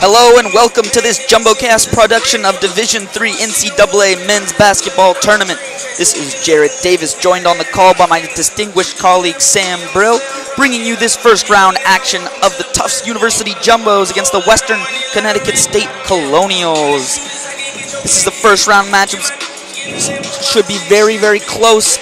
Hello and welcome to this JumboCast production of Division III NCAA Men's Basketball Tournament. This is Jared Davis, joined on the call by my distinguished colleague Sam Brill, bringing you this first round action of the Tufts University Jumbos against the Western Connecticut State Colonials. This is the first round matchup. Should be very, very close.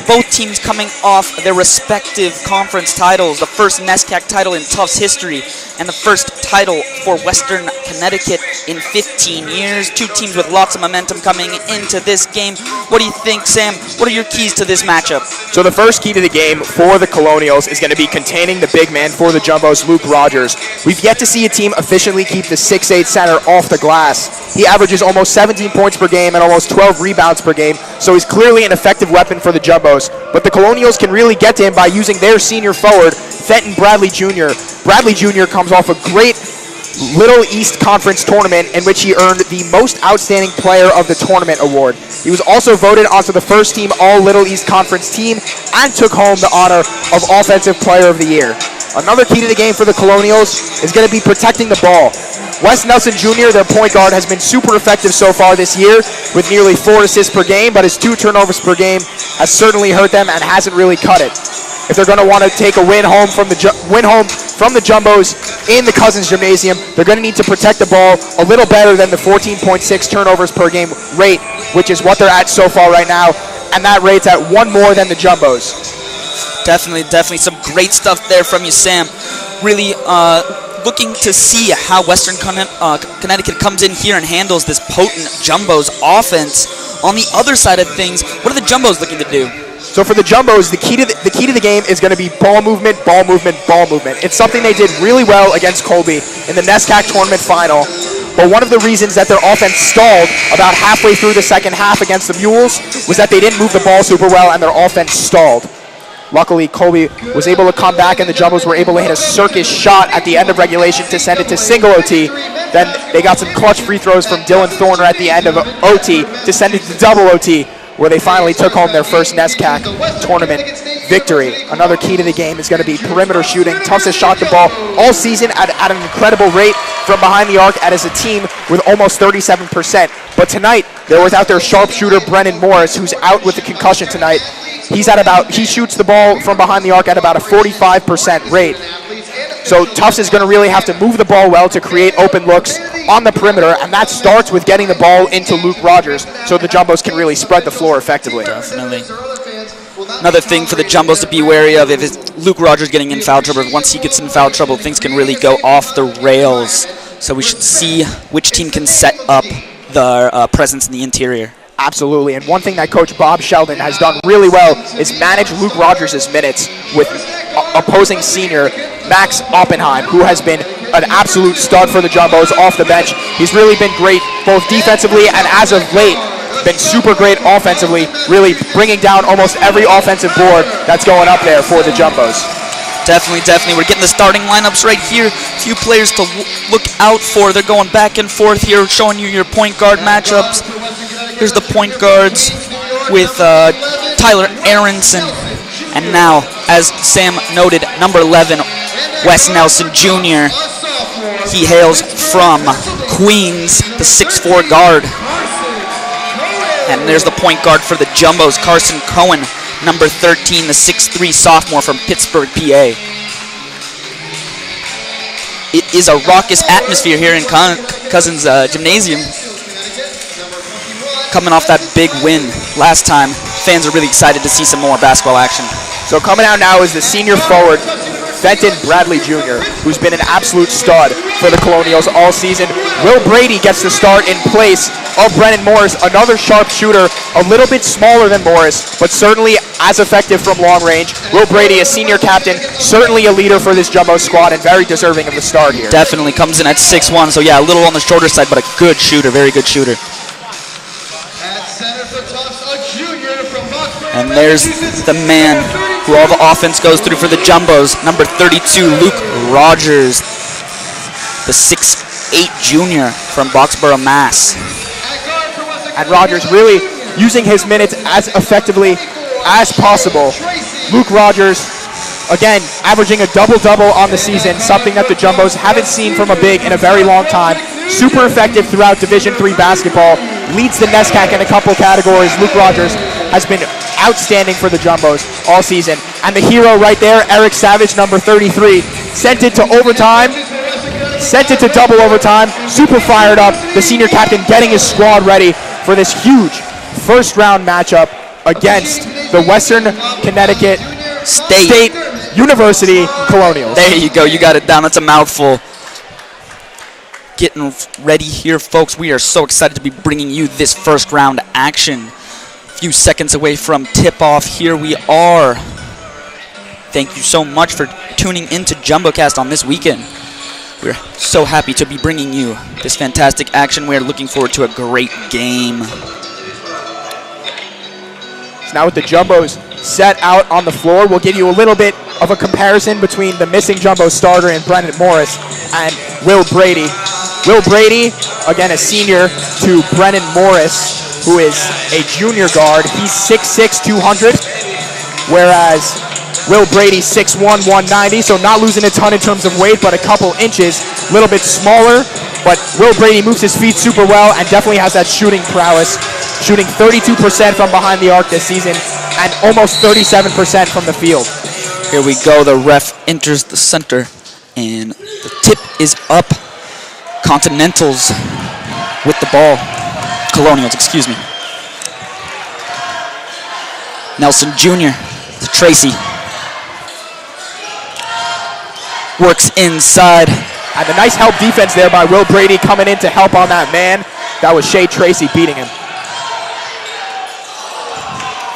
Both teams coming off their respective conference titles, the first NESCAC title in Tufts history, and the first title for Western Connecticut in 15 years. Two teams with lots of momentum coming into this game. What do you think, Sam? What are your keys to this matchup? So the first key to the game for the Colonials is going to be containing the big man for the Jumbos, Luke Rogers. We've yet to see a team efficiently keep the 6'8" center off the glass. He averages almost 17 points per game and almost 12 rebounds per game, so he's clearly an effective weapon for the Jumbos. But the Colonials can really get to him by using their senior forward, Fenton Bradley Jr. Bradley Jr. comes off a great Little East Conference tournament in which he earned the Most Outstanding Player of the Tournament award. He was also voted onto the first team All Little East Conference team and took home the honor of Offensive Player of the Year. Another key to the game for the Colonials is going to be protecting the ball. Wes Nelson Jr., their point guard, has been super effective so far this year with nearly 4 assists per game, but his 2 turnovers per game has certainly hurt them and hasn't really cut it. If they're going to want to take a win home from the Jumbos in the Cousins Gymnasium, they're going to need to protect the ball a little better than the 14.6 turnovers per game rate, which is what they're at so far right now, and that rate's at 1 more than the Jumbos. Definitely some great stuff there from you, Sam. Really looking to see how Western Connecticut comes in here and handles this potent Jumbos offense. On the other side of things, what are the Jumbos looking to do? So for the Jumbos, the key to the game is going to be ball movement, ball movement, ball movement. It's something they did really well against Colby in the NESCAC tournament final. But one of the reasons that their offense stalled about halfway through the second half against the Mules was that they didn't move the ball super well and their offense stalled. Luckily, Colby was able to come back and the Jumbos were able to hit a circus shot at the end of regulation to send it to single OT. Then they got some clutch free throws from Dylan Thorner at the end of OT to send it to double OT, where they finally took home their first NESCAC tournament victory. Another key to the game is going to be perimeter shooting. Tufts has shot the ball all season at an incredible rate from behind the arc and as a team with almost 37%. But tonight, they're without their sharpshooter, Brennan Morris, who's out with a concussion tonight. He shoots the ball from behind the arc at about a 45% rate. So Tufts is going to really have to move the ball well to create open looks on the perimeter, and that starts with getting the ball into Luke Rogers so the Jumbos can really spread the floor effectively. Definitely. Another thing for the Jumbos to be wary of is Luke Rogers getting in foul trouble. Once he gets in foul trouble, things can really go off the rails. So we should see which team can set up the presence in the interior. Absolutely, and one thing that Coach Bob Sheldon has done really well is manage Luke Rogers' minutes with opposing senior Max Oppenheim, who has been an absolute stud for the Jumbos off the bench. He's really been great both defensively and as of late been super great offensively, really bringing down almost every offensive board that's going up there for the Jumbos. Definitely. We're getting the starting lineups right here. A few players to look out for. They're going back and forth here, showing you your point guard matchups. Here's the point guards with Tyler Aronson. And now, as Sam noted, number 11, Wes Nelson Jr. He hails from Queens, the 6'4" guard. And there's the point guard for the Jumbos, Carson Cohen, number 13, the 6'3" sophomore from Pittsburgh, PA. It is a raucous atmosphere here in Cousins Gymnasium. Coming off that big win last time, fans are really excited to see some more basketball action. So coming out now is the senior forward, Fenton Bradley Jr., who's been an absolute stud for the Colonials all season. Will Brady gets the start in place of Brennan Morris, another sharp shooter, a little bit smaller than Morris, but certainly as effective from long range. Will Brady, a senior captain, certainly a leader for this Jumbo squad and very deserving of the start here. Definitely comes in at 6'1", so yeah, a little on the shorter side, but a good shooter, very good shooter. And there's the man who all the offense goes through for the Jumbos, number 32, Luke Rogers, the 6'8" junior from Boxborough, Mass. And Rogers really using his minutes as effectively as possible. Luke Rogers, Again, averaging a double-double on the season, something that the Jumbos haven't seen from a big in a very long time. Super effective throughout Division III basketball. Leads the NESCAC in a couple categories. Luke Rogers has been outstanding for the Jumbos all season. And the hero right there, Eric Savage, number 33, sent it to overtime. Sent it to double overtime. Super fired up. The senior captain getting his squad ready for this huge first-round matchup against the Western Connecticut State University Colonials. There you go. You got it down. That's a mouthful. Getting ready here, folks. We are so excited to be bringing you this first-round action. A few seconds away from tip-off. Here we are. Thank you so much for tuning into JumboCast on this weekend. We're so happy to be bringing you this fantastic action. We're looking forward to a great game. So now with the Jumbos set out on the floor, we'll give you a little bit of a comparison between the missing Jumbo starter and Brennan Morris and Will Brady. Will Brady, again a senior, to Brennan Morris, who is a junior guard. He's 6'6", 200, whereas Will Brady 6'1", 190, so not losing a ton in terms of weight, but a couple inches, a little bit smaller. But Will Brady moves his feet super well and definitely has that shooting prowess, shooting 32% from behind the arc this season and almost 37% from the field. Here we go. The ref enters the center, and the tip is up. Continentals with the ball. Colonials, excuse me. Nelson Jr. to Tracy. Works inside. And a nice help defense there by Will Brady coming in to help on that man. That was Shea Tracy beating him.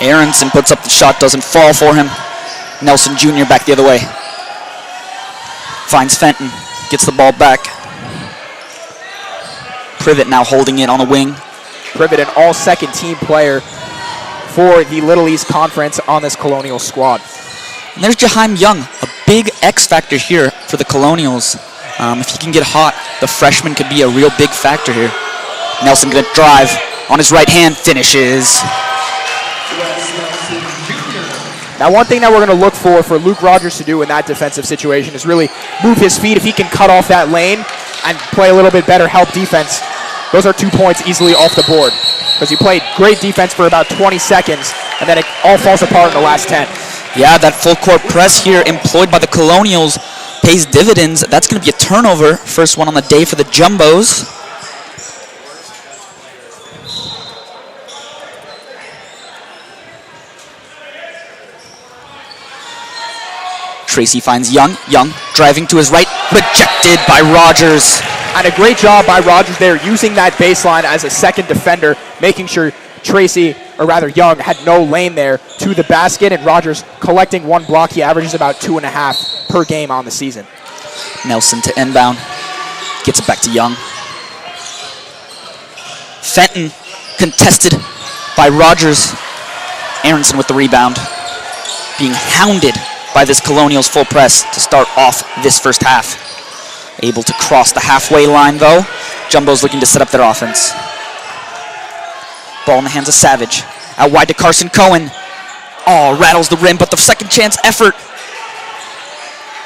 Aronson puts up the shot, doesn't fall for him. Nelson Jr. back the other way. Finds Fenton, gets the ball back. Privet now holding it on the wing. Privet, an all-second team player for the Little East Conference on this Colonial squad. And there's Jaheim Young, a big X factor here for the Colonials. If he can get hot, the freshman could be a real big factor here. Nelson gonna drive on his right hand, finishes. Now one thing that we're gonna look for Luke Rogers to do in that defensive situation is really move his feet. If he can cut off that lane and play a little bit better help defense, those are 2 points easily off the board. Because he played great defense for about 20 seconds and then it all falls apart in the last 10. Yeah, that full court press here employed by the Colonials pays dividends. That's going to be a turnover. First one on the day for the Jumbos. Tracy finds Young. Young driving to his right, rejected by Rogers. And a great job by Rogers there, using that baseline as a second defender, making sure Tracy, or rather Young, had no lane there to the basket, and Rogers collecting one block. He averages about 2.5 per game on the season. Nelson to inbound, gets it back to Young. Fenton contested by Rogers. Aronson with the rebound, being hounded by this Colonials full press to start off this first half. Able to cross the halfway line though. Jumbo's looking to set up their offense. Ball in the hands of Savage. Out wide to Carson Cohen. Oh, rattles the rim, but the second chance effort.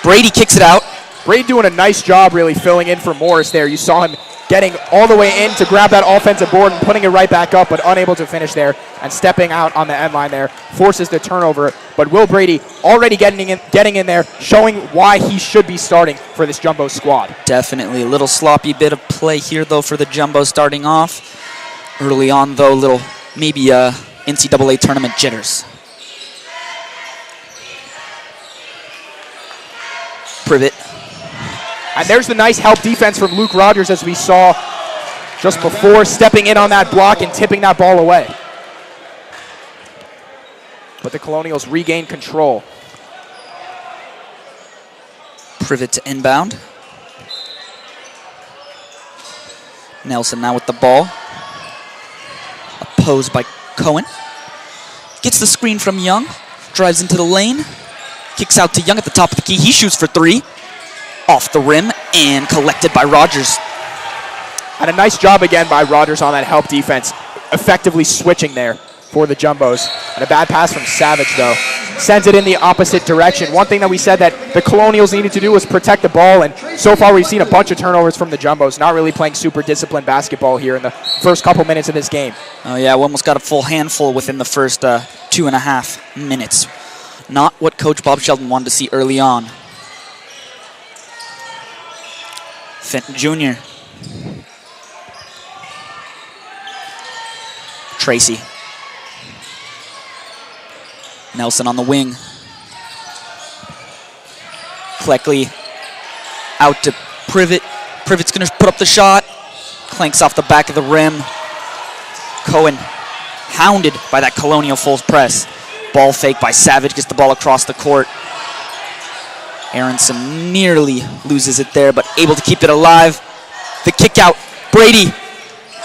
Brady kicks it out. Brady doing a nice job really filling in for Morris there. You saw him getting all the way in to grab that offensive board and putting it right back up, but unable to finish there and stepping out on the end line there. Forces the turnover, but Will Brady already getting in there, showing why he should be starting for this Jumbo squad. Definitely a little sloppy bit of play here though for the Jumbo starting off. Early on though, little maybe NCAA tournament jitters. Privet. And there's the nice help defense from Luke Rogers, as we saw just before, stepping in on that block and tipping that ball away. But the Colonials regain control. Privet to inbound. Nelson now with the ball. Opposed by Cohen. Gets the screen from Young. Drives into the lane. Kicks out to Young at the top of the key. He shoots for three. Off the rim and collected by Rogers. And a nice job again by Rogers on that help defense, effectively switching there. for the Jumbos. And a bad pass from Savage, though. Sends it in the opposite direction. One thing that we said that the Colonials needed to do was protect the ball, and so far we've seen a bunch of turnovers from the Jumbos, not really playing super disciplined basketball here in the first couple minutes of this game. Oh, yeah, we almost got a full handful within the first 2.5 minutes. Not what Coach Bob Shelton wanted to see early on. Fenton Jr. Tracy. Nelson on the wing. Cleckley out to Privet. Privet's going to put up the shot. Clanks off the back of the rim. Cohen hounded by that Colonial full press. Ball fake by Savage, gets the ball across the court. Aronson nearly loses it there, but able to keep it alive. The kick out, Brady,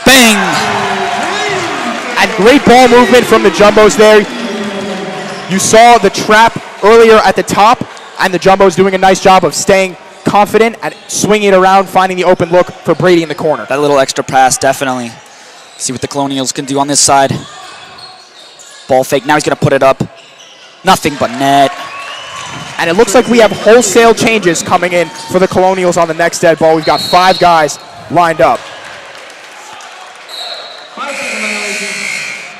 bang! And great ball movement from the Jumbos there. You saw the trap earlier at the top, and the Jumbos doing a nice job of staying confident and swinging it around, finding the open look for Brady in the corner. That little extra pass, definitely. See what the Colonials can do on this side. Ball fake, now he's gonna put it up. Nothing but net. And it looks like we have wholesale changes coming in for the Colonials on the next dead ball. We've got 5 guys lined up.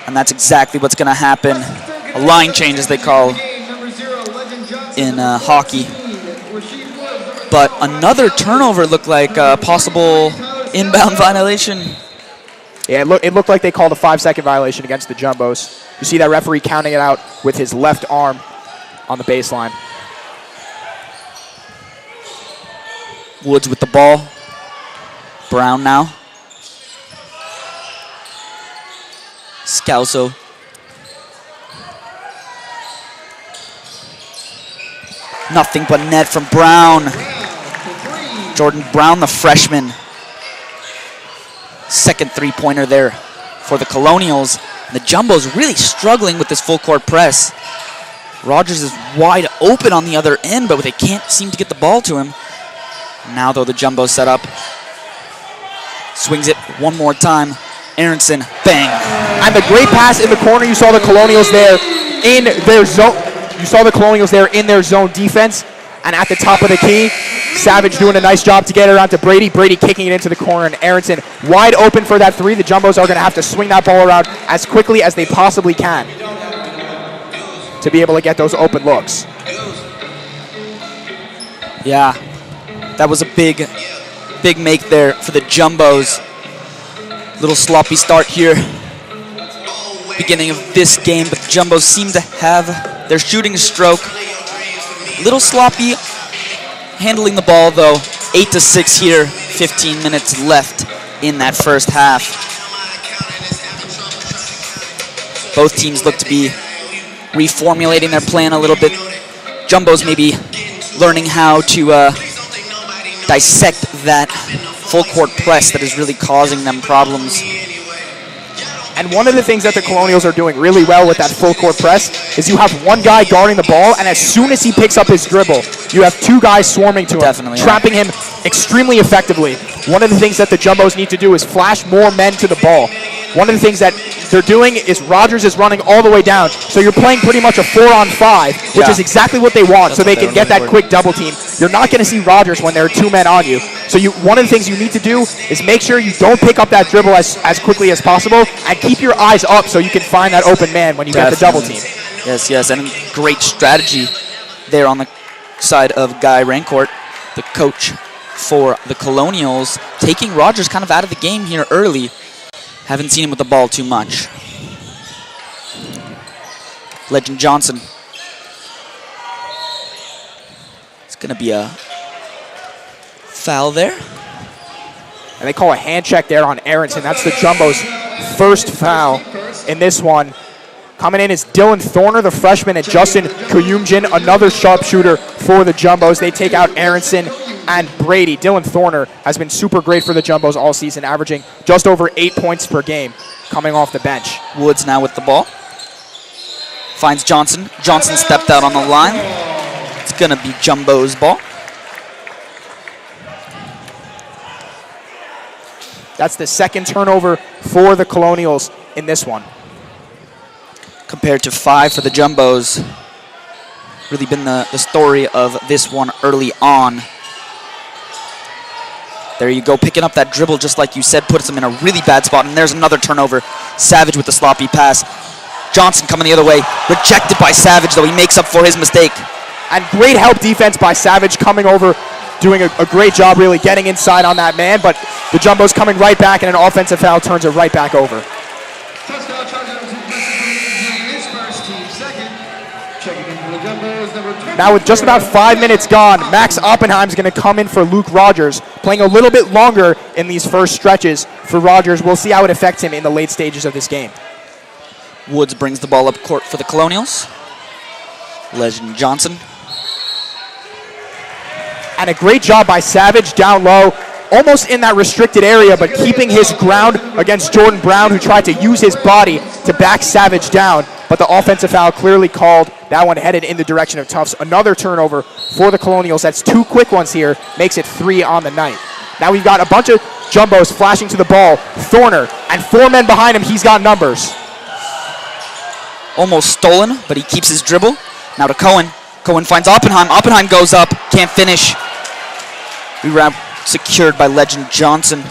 And that's exactly what's gonna happen. A line change, as they call in hockey. But another turnover looked like a possible inbound violation. Yeah, it looked like they called a 5-second violation against the Jumbos. You see that referee counting it out with his left arm on the baseline. Woods with the ball. Brown now. Scalzo. Nothing but net from Brown. Jordan Brown, the freshman. Second three-pointer there for the Colonials. The Jumbos really struggling with this full-court press. Rogers is wide open on the other end, but they can't seem to get the ball to him. Now, though, the Jumbos set up. Swings it one more time. Aronson, bang. And the great pass in the corner. You saw the Colonials there in their zone. You saw the Colonials there in their zone defense. And at the top of the key, Savage doing a nice job to get it around to Brady. Brady kicking it into the corner, and Aronson wide open for that 3. The Jumbos are going to have to swing that ball around as quickly as they possibly can to be able to get those open looks. Yeah, that was a big make there for the Jumbos. Little sloppy start here, beginning of this game, but the Jumbos seem to have their shooting stroke. Little sloppy handling the ball, though. 8-6 here, 15 minutes left in that first half. Both teams look to be reformulating their plan a little bit. Jumbos maybe learning how to dissect that full court press that is really causing them problems. And one of the things that the Colonials are doing really well with that full court press is you have one guy guarding the ball, and as soon as he picks up his dribble, you have 2 guys swarming to him, trapping him extremely effectively. One of the things that the Jumbos need to do is flash more men to the ball. One of the things that they're doing is Rogers is running all the way down, so you're playing pretty much a 4-on-5, which is exactly what they want, so they can get that quick double team. You're not going to see Rogers when there are 2 men on you. So one of the things you need to do is make sure you don't pick up that dribble as quickly as possible, and keep your eyes up so you can find that open man when you get the double team. Yes, and great strategy there on the side of Guy Rancourt, the coach for the Colonials, taking Rogers kind of out of the game here early. Haven't seen him with the ball too much. Legend Johnson. It's going to be a foul there. And they call a hand check there on Aronson. That's the Jumbos' first foul in this one. Coming in is Dylan Thorner, the freshman, and Justin Kuyumjin, another sharpshooter for the Jumbos. They take out Aronson and Brady. Dylan Thorner has been super great for the Jumbos all season, averaging just over 8 points per game coming off the bench. Woods now with the ball. Finds Johnson. Johnson stepped out on the line. It's going to be Jumbo's ball. That's the second turnover for the Colonials in this one. compared to 5 for the Jumbos. Really been the story of this one early on. There you go, picking up that dribble just like you said, puts him in a really bad spot, and there's another turnover. Savage with the sloppy pass. Johnson coming the other way, rejected by Savage, though he makes up for his mistake. And great help defense by Savage coming over, doing a great job really getting inside on that man, but the Jumbos coming right back, and an offensive foul turns it right back over. Now with just about 5 minutes gone, Max Oppenheim's going to come in for Luke Rogers, playing a little bit longer in these first stretches for Rogers. We'll see how it affects him in the late stages of this game. Woods brings the ball up court for the Colonials. Legend Johnson. And a great job by Savage down low, almost in that restricted area, but keeping his ground against Jordan Brown, who tried to use his body to back Savage down. But the offensive foul clearly called. That one headed in the direction of Tufts. Another turnover for the Colonials. That's 2 quick ones here. Makes it 3 on the night. Now we've got a bunch of Jumbos flashing to the ball. Thorner and 4 men behind him. He's got numbers. Almost stolen, but he keeps his dribble. Now to Cohen. Cohen finds Oppenheim. Oppenheim goes up. Can't finish. Rebound secured by Legend Johnson.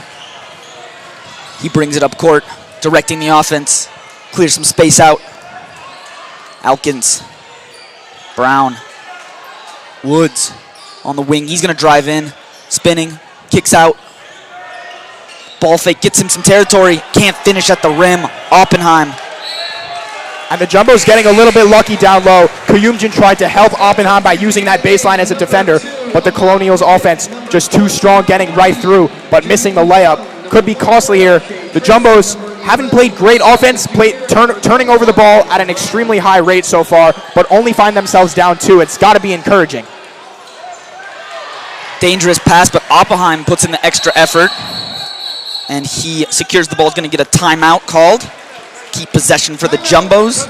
He brings it up court, directing the offense. Clears some space out. Alkins. Brown. Woods on the wing. He's going to drive in. Spinning. Kicks out. Ball fake gets him some territory. Can't finish at the rim. Oppenheim. And the Jumbos getting a little bit lucky down low. Kuyumjin tried to help Oppenheim by using that baseline as a defender, but the Colonials offense just too strong, getting right through, but missing the layup. Could be costly here. The Jumbos haven't played great offense, turning over the ball at an extremely high rate so far, but only find themselves down 2. It's got to be encouraging. Dangerous pass, but Oppenheim puts in the extra effort, and he secures the ball. Is going to get a timeout called. Keep possession for the Jumbos,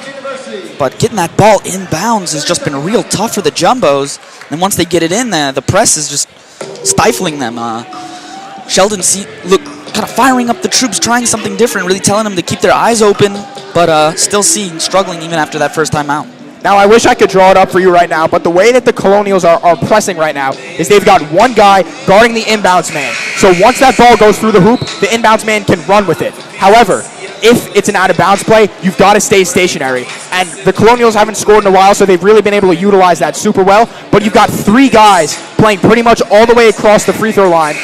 but getting that ball inbounds has just been real tough for the Jumbos. And once they get it in there, the press is just stifling them. Sheldon look kind of firing up the troops, trying something different, really telling them to keep their eyes open, but still struggling even after that first time out. Now, I wish I could draw it up for you right now, but the way that the Colonials are pressing right now is they've got one guy guarding the inbounds man. So once that ball goes through the hoop, the inbounds man can run with it. However, if it's an out-of-bounds play, you've got to stay stationary. And the Colonials haven't scored in a while, so they've really been able to utilize that super well. But you've got 3 guys playing pretty much all the way across the free throw line,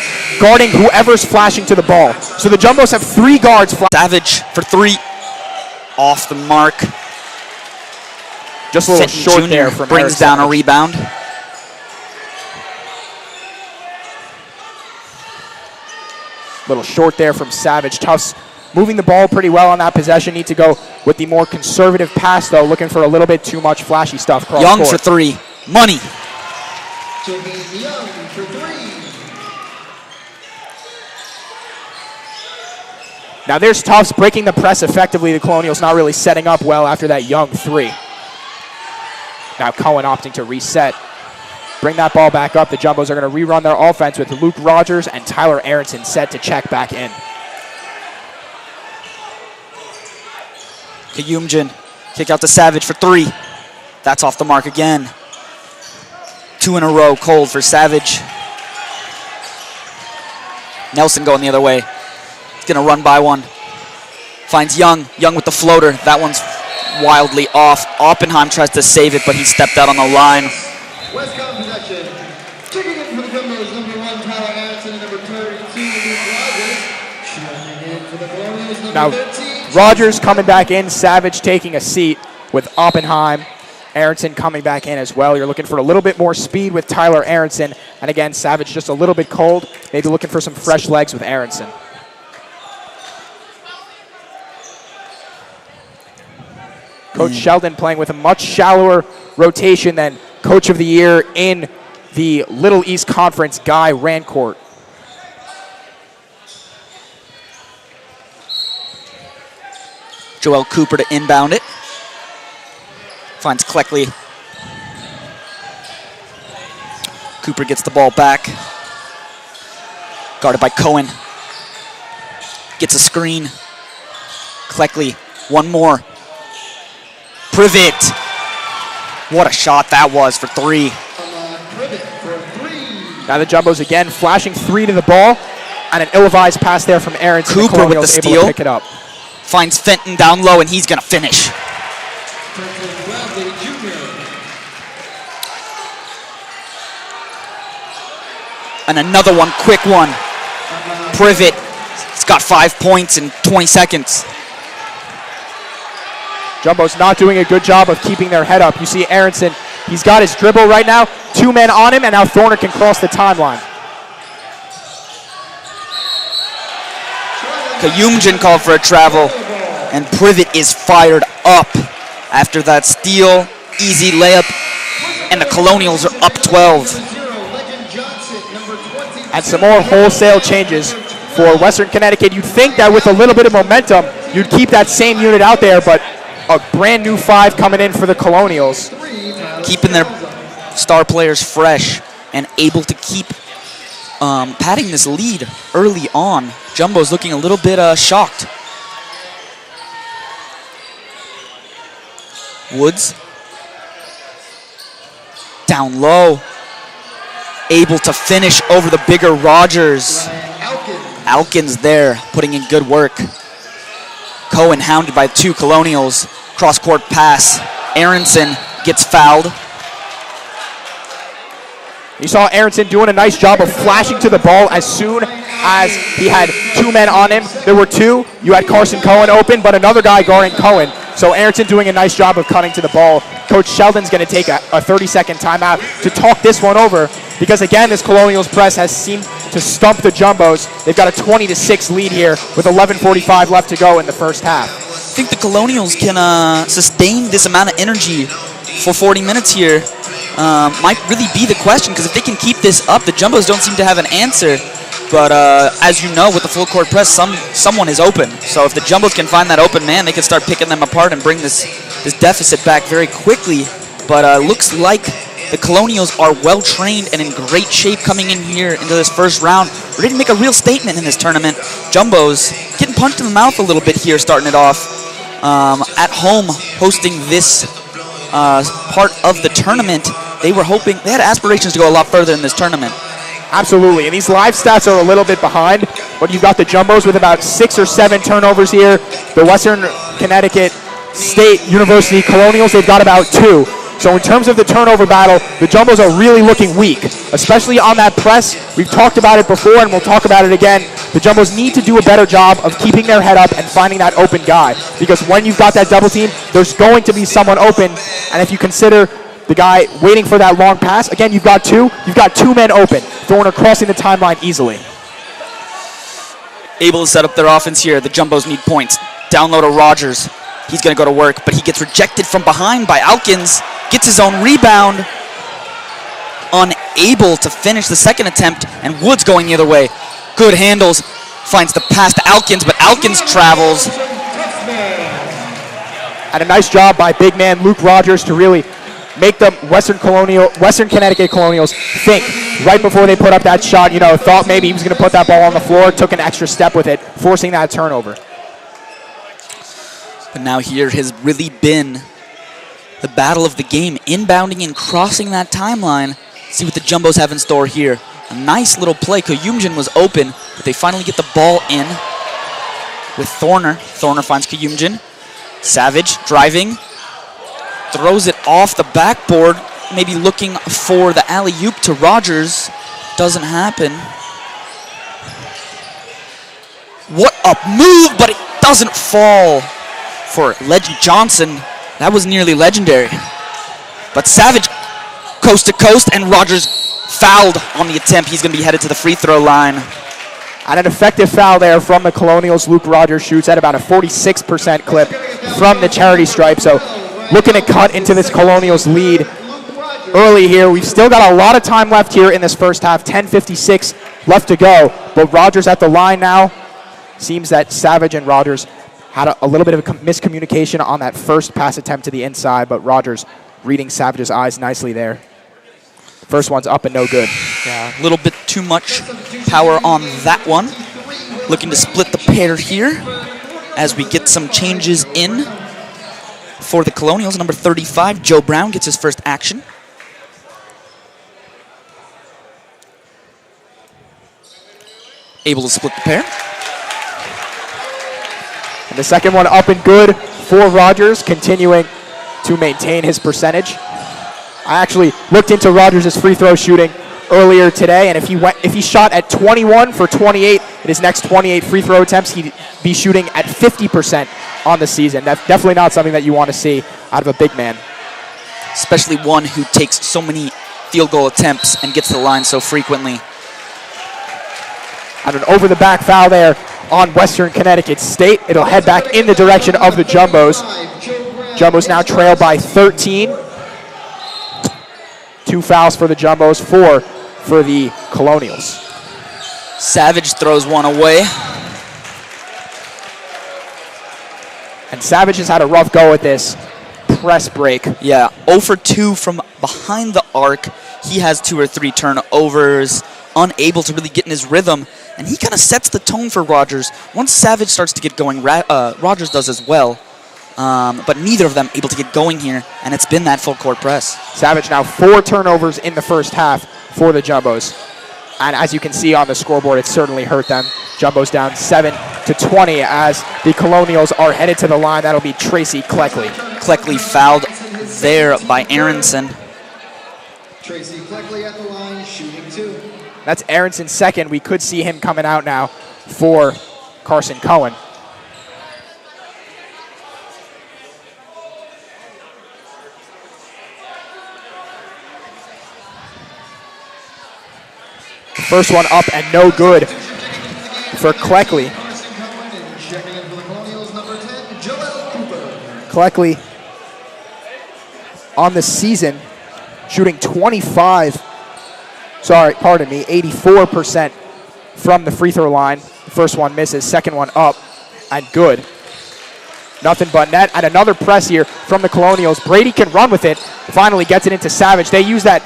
guarding whoever's flashing to the ball. So the Jumbos have 3 guards. Savage for 3. Off the mark. Just a little Fenton short Jr. there from brings Eric down Savage. a rebound. Little short there from Savage. Tufts moving the ball pretty well on that possession. Need to go with the more conservative pass, though, looking for a little bit too much flashy stuff. Young for 3. Money. Young for 3. Now there's Tufts breaking the press effectively. The Colonials not really setting up well after that Young 3. Now Cohen opting to reset. Bring that ball back up. The Jumbos are going to rerun their offense with Luke Rogers and Tyler Aronson set to check back in. Kayumjin, kick out to Savage for 3. That's off the mark again. 2 in a row, cold for Savage. Nelson going the other way. He's going to run by one. Finds Young. Young with the floater. That one's wildly off. Oppenheim tries to save it, but he stepped out on the line. Westcott possession. Checking in for the Jumbos, number 1, Tyler Aronson, and number 32, Luke Rogers. Checking in for the Colonials, number 13. Rogers coming back in. Savage taking a seat with Oppenheim. Aronson coming back in as well. You're looking for a little bit more speed with Tyler Aronson. And again, Savage just a little bit cold. Maybe looking for some fresh legs with Aronson. Coach Sheldon playing with a much shallower rotation than Coach of the Year in the Little East Conference, Guy Rancourt. Joel Cooper to inbound it. Finds Cleckley. Cooper gets the ball back. Guarded by Cohen. Gets a screen. Cleckley, one more. Privet. What a shot that was for 3. Privet for 3. Now the Jumbos again flashing 3 to the ball, and an ill-advised pass there from Aronson. Cooper with the Able steal. to pick it up. Finds Fenton down low, and he's going to finish. Bradley Jr. And another one, quick one. Privet. He's got 5 points in 20 seconds. Jumbo's not doing a good job of keeping their head up. You see Aronson, he's got his dribble right now. 2 men on him, and now Thorner can cross the timeline. Kayumjan called for a travel, and Privet is fired up after that steal. Easy layup, and the Colonials are up 12. And some more wholesale changes for Western Connecticut. You'd think that with a little bit of momentum, you'd keep that same unit out there, but a brand new 5 coming in for the Colonials. Keeping their star players fresh and able to keep padding this lead early on. Jumbo's looking a little bit shocked. Woods. Down low. Able to finish over the bigger Rogers. Alkins there, putting in good work. Cohen hounded by 2 Colonials. Cross-court pass. Aronson gets fouled. You saw Aronson doing a nice job of flashing to the ball as soon as he had 2 men on him. There were 2. You had Carson Cohen open, but another guy guarding Cohen. So Aronson doing a nice job of cutting to the ball. Coach Sheldon's going to take a 30-second timeout to talk this one over because, again, this Colonials press has seemed to stump the Jumbos. They've got a 20-6 lead here with 11:45 left to go in the first half. I think the Colonials can sustain this amount of energy for 40 minutes here. Might really be the question, because if they can keep this up, the Jumbos don't seem to have an answer. But as you know, with the full court press, someone is open. So if the Jumbos can find that open man, they can start picking them apart and bring this deficit back very quickly. But looks like the Colonials are well trained and in great shape coming in here into this first round, ready to make a real statement in this tournament. Jumbos getting punched in the mouth a little bit here, starting it off. At home, hosting this part of the tournament. They had aspirations to go a lot further in this tournament. Absolutely, and these live stats are a little bit behind, but you've got the Jumbos with about 6 or 7 turnovers here. The Western Connecticut State University Colonials, they've got about 2. So in terms of the turnover battle, the Jumbos are really looking weak, especially on that press. We've talked about it before, and we'll talk about it again. The Jumbos need to do a better job of keeping their head up and finding that open guy, because when you've got that double team, there's going to be someone open, and if you consider the guy waiting for that long pass, again, you've got 2 men open. Thorner crossing the timeline easily. Able to set up their offense here. The Jumbos need points. Down low to Rogers. He's going to go to work, but he gets rejected from behind by Alkins. Gets his own rebound. Unable to finish the second attempt, and Woods going the other way. Good handles. Finds the pass to Alkins, but Alkins travels. And a nice job by big man Luke Rogers to really make the Western Connecticut Colonials think right before they put up that shot. You know, thought maybe he was going to put that ball on the floor, took an extra step with it, forcing that turnover. But now here has really been the battle of the game, inbounding and crossing that timeline. See what the Jumbos have in store here. A nice little play. Kayumjan was open, but they finally get the ball in with Thorner. Thorner finds Kayumjan. Savage driving. Throws it off the backboard, maybe looking for the alley-oop to Rogers. Doesn't happen. What a move, but it doesn't fall for Legend Johnson. That was nearly legendary. But Savage coast to coast, and Rogers fouled on the attempt. He's going to be headed to the free throw line. And an effective foul there from the Colonials. Luke Rogers shoots at about a 46% clip from the charity stripe. So looking to cut into this Colonials lead early here. We've still got a lot of time left here in this first half. 10:56 left to go. But Rogers at the line now. Seems that Savage and Rogers had a little bit of a miscommunication on that first pass attempt to the inside, but Rogers reading Savage's eyes nicely there. First one's up and no good. Yeah, a little bit too much power on that one. Looking to split the pair here as we get some changes in. For the Colonials, number 35, Joe Brown gets his first action. Able to split the pair. And the second one up and good for Rogers, continuing to maintain his percentage. I actually looked into Rogers' free throw shooting earlier today, and if he shot at 21 for 28 in his next 28 free throw attempts, he'd be shooting at 50% on the season. That's definitely not something that you want to see out of a big man. Especially one who takes so many field goal attempts and gets to the line so frequently. And an over-the-back foul there on Western Connecticut State. It'll head back in the direction of the Jumbos. Jumbos now trail by 13. 2 fouls for the Jumbos, 4 for the Colonials. Savage throws one away. And Savage has had a rough go at this press break. Yeah, 0 for 2 from behind the arc. He has 2 or 3 turnovers, unable to really get in his rhythm, and he kind of sets the tone for Rogers. Once Savage starts to get going, Rogers does as well, but neither of them able to get going here, and it's been that full court press. Savage now 4 turnovers in the first half for the Jumbos. And as you can see on the scoreboard, it certainly hurt them. Jumbos down 7-20 as the Colonials are headed to the line. That'll be Tracy Cleckley. Cleckley fouled there by Aronson. Tracy Cleckley at the line, shooting 2. That's Aronson's second. We could see him coming out now for Carson Cohen. The first one up and no good for Cleckley. Cleckley on the season shooting 84% from the free throw line. The first one misses, second one up and good. Nothing but net, and another press here from the Colonials. Brady can run with it, finally gets it into Savage. They use that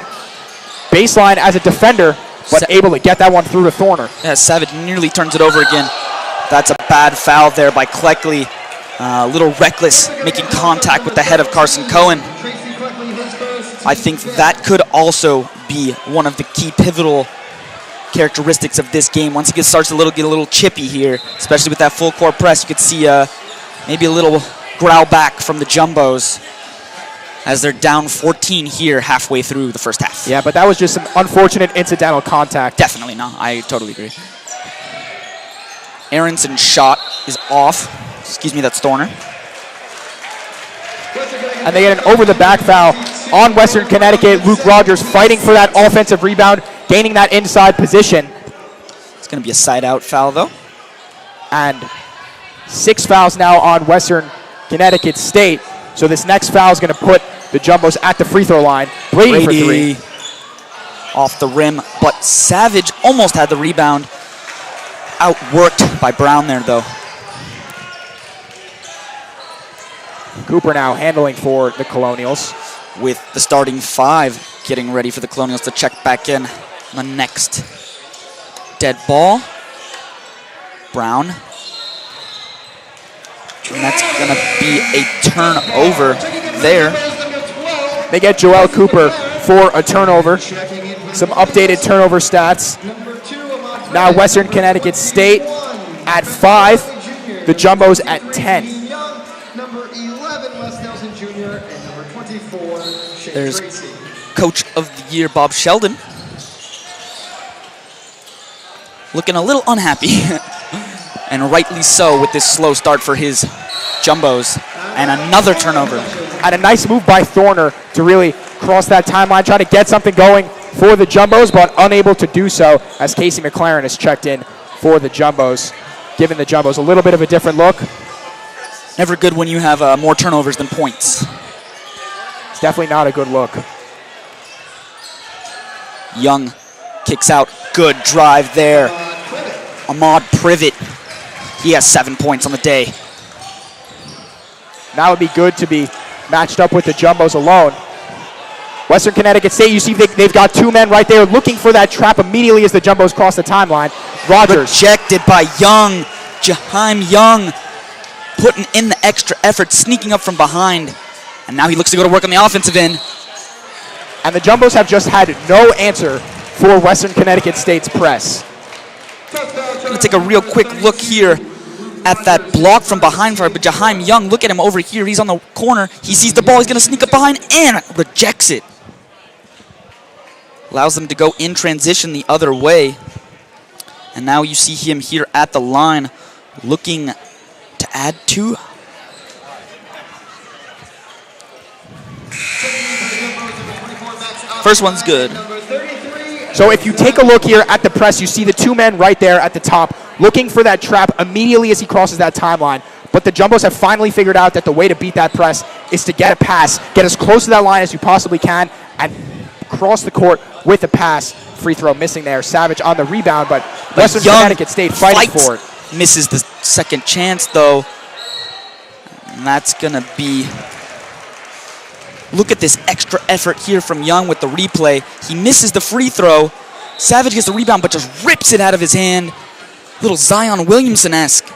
baseline as a defender, but able to get that one through to Thorner. Yeah, Savage nearly turns it over again. That's a bad foul there by Cleckley. A little reckless, making contact with the head of Carson Cohen. I think that could also be one of the key pivotal characteristics of this game. Once he starts to get a little chippy here, especially with that full court press, you could see maybe a little growl back from the Jumbos as they're down 14 here halfway through the first half. Yeah, but that was just some unfortunate incidental contact. Definitely not. I totally agree. Aronson's shot is off. Excuse me, that's Thorner. And they get an over-the-back foul on Western Connecticut. Luke Rogers fighting for that offensive rebound, gaining that inside position. It's going to be a side-out foul, though. And 6 fouls now on Western Connecticut State. So this next foul is going to put the Jumbos at the free throw line. Brady for 3. Off the rim, but Savage almost had the rebound. Outworked by Brown there, though. Cooper now handling for the Colonials. With the starting 5 getting ready for the Colonials to check back in on the next dead ball. Brown. And that's going to be a turnover there. They get Joel Cooper for a turnover. Some updated turnover stats. Now Western Connecticut State at 5. The Jumbos at 10. There's Coach of the Year, Bob Sheldon. Looking a little unhappy. And rightly so with this slow start for his Jumbos. And another turnover. And a nice move by Thorner to really cross that timeline, trying to get something going for the Jumbos, but unable to do so as Casey McLaren has checked in for the Jumbos, giving the Jumbos a little bit of a different look. Never good when you have more turnovers than points. It's definitely not a good look. Young kicks out. Good drive there. Ahmad Privet. He has 7 points on the day. Now would be good to be matched up with the Jumbos alone. Western Connecticut State, you see they've got 2 men right there looking for that trap immediately as the Jumbos cross the timeline. Rogers. Rejected by Young. Jaheim Young putting in the extra effort, sneaking up from behind. And now he looks to go to work on the offensive end. And the Jumbos have just had no answer for Western Connecticut State's press. Going to take a real quick look here at that block from behind for Jaheim Young. Look at him over here. He's on the corner. He sees the ball. He's going to sneak up behind and rejects it. Allows them to go in transition the other way. And now you see him here at the line looking to add 2. First one's good. So if you take a look here at the press, you see the 2 men right there at the top looking for that trap immediately as he crosses that timeline. But the Jumbos have finally figured out that the way to beat that press is to get a pass, get as close to that line as you possibly can, and cross the court with a pass. Free throw missing there. Savage on the rebound, but Western Connecticut State fighting for it. Misses the second chance, though. And that's going to be... Look at this extra effort here from Young with the replay. He misses the free throw. Savage gets the rebound, but just rips it out of his hand. Little Zion Williamson-esque.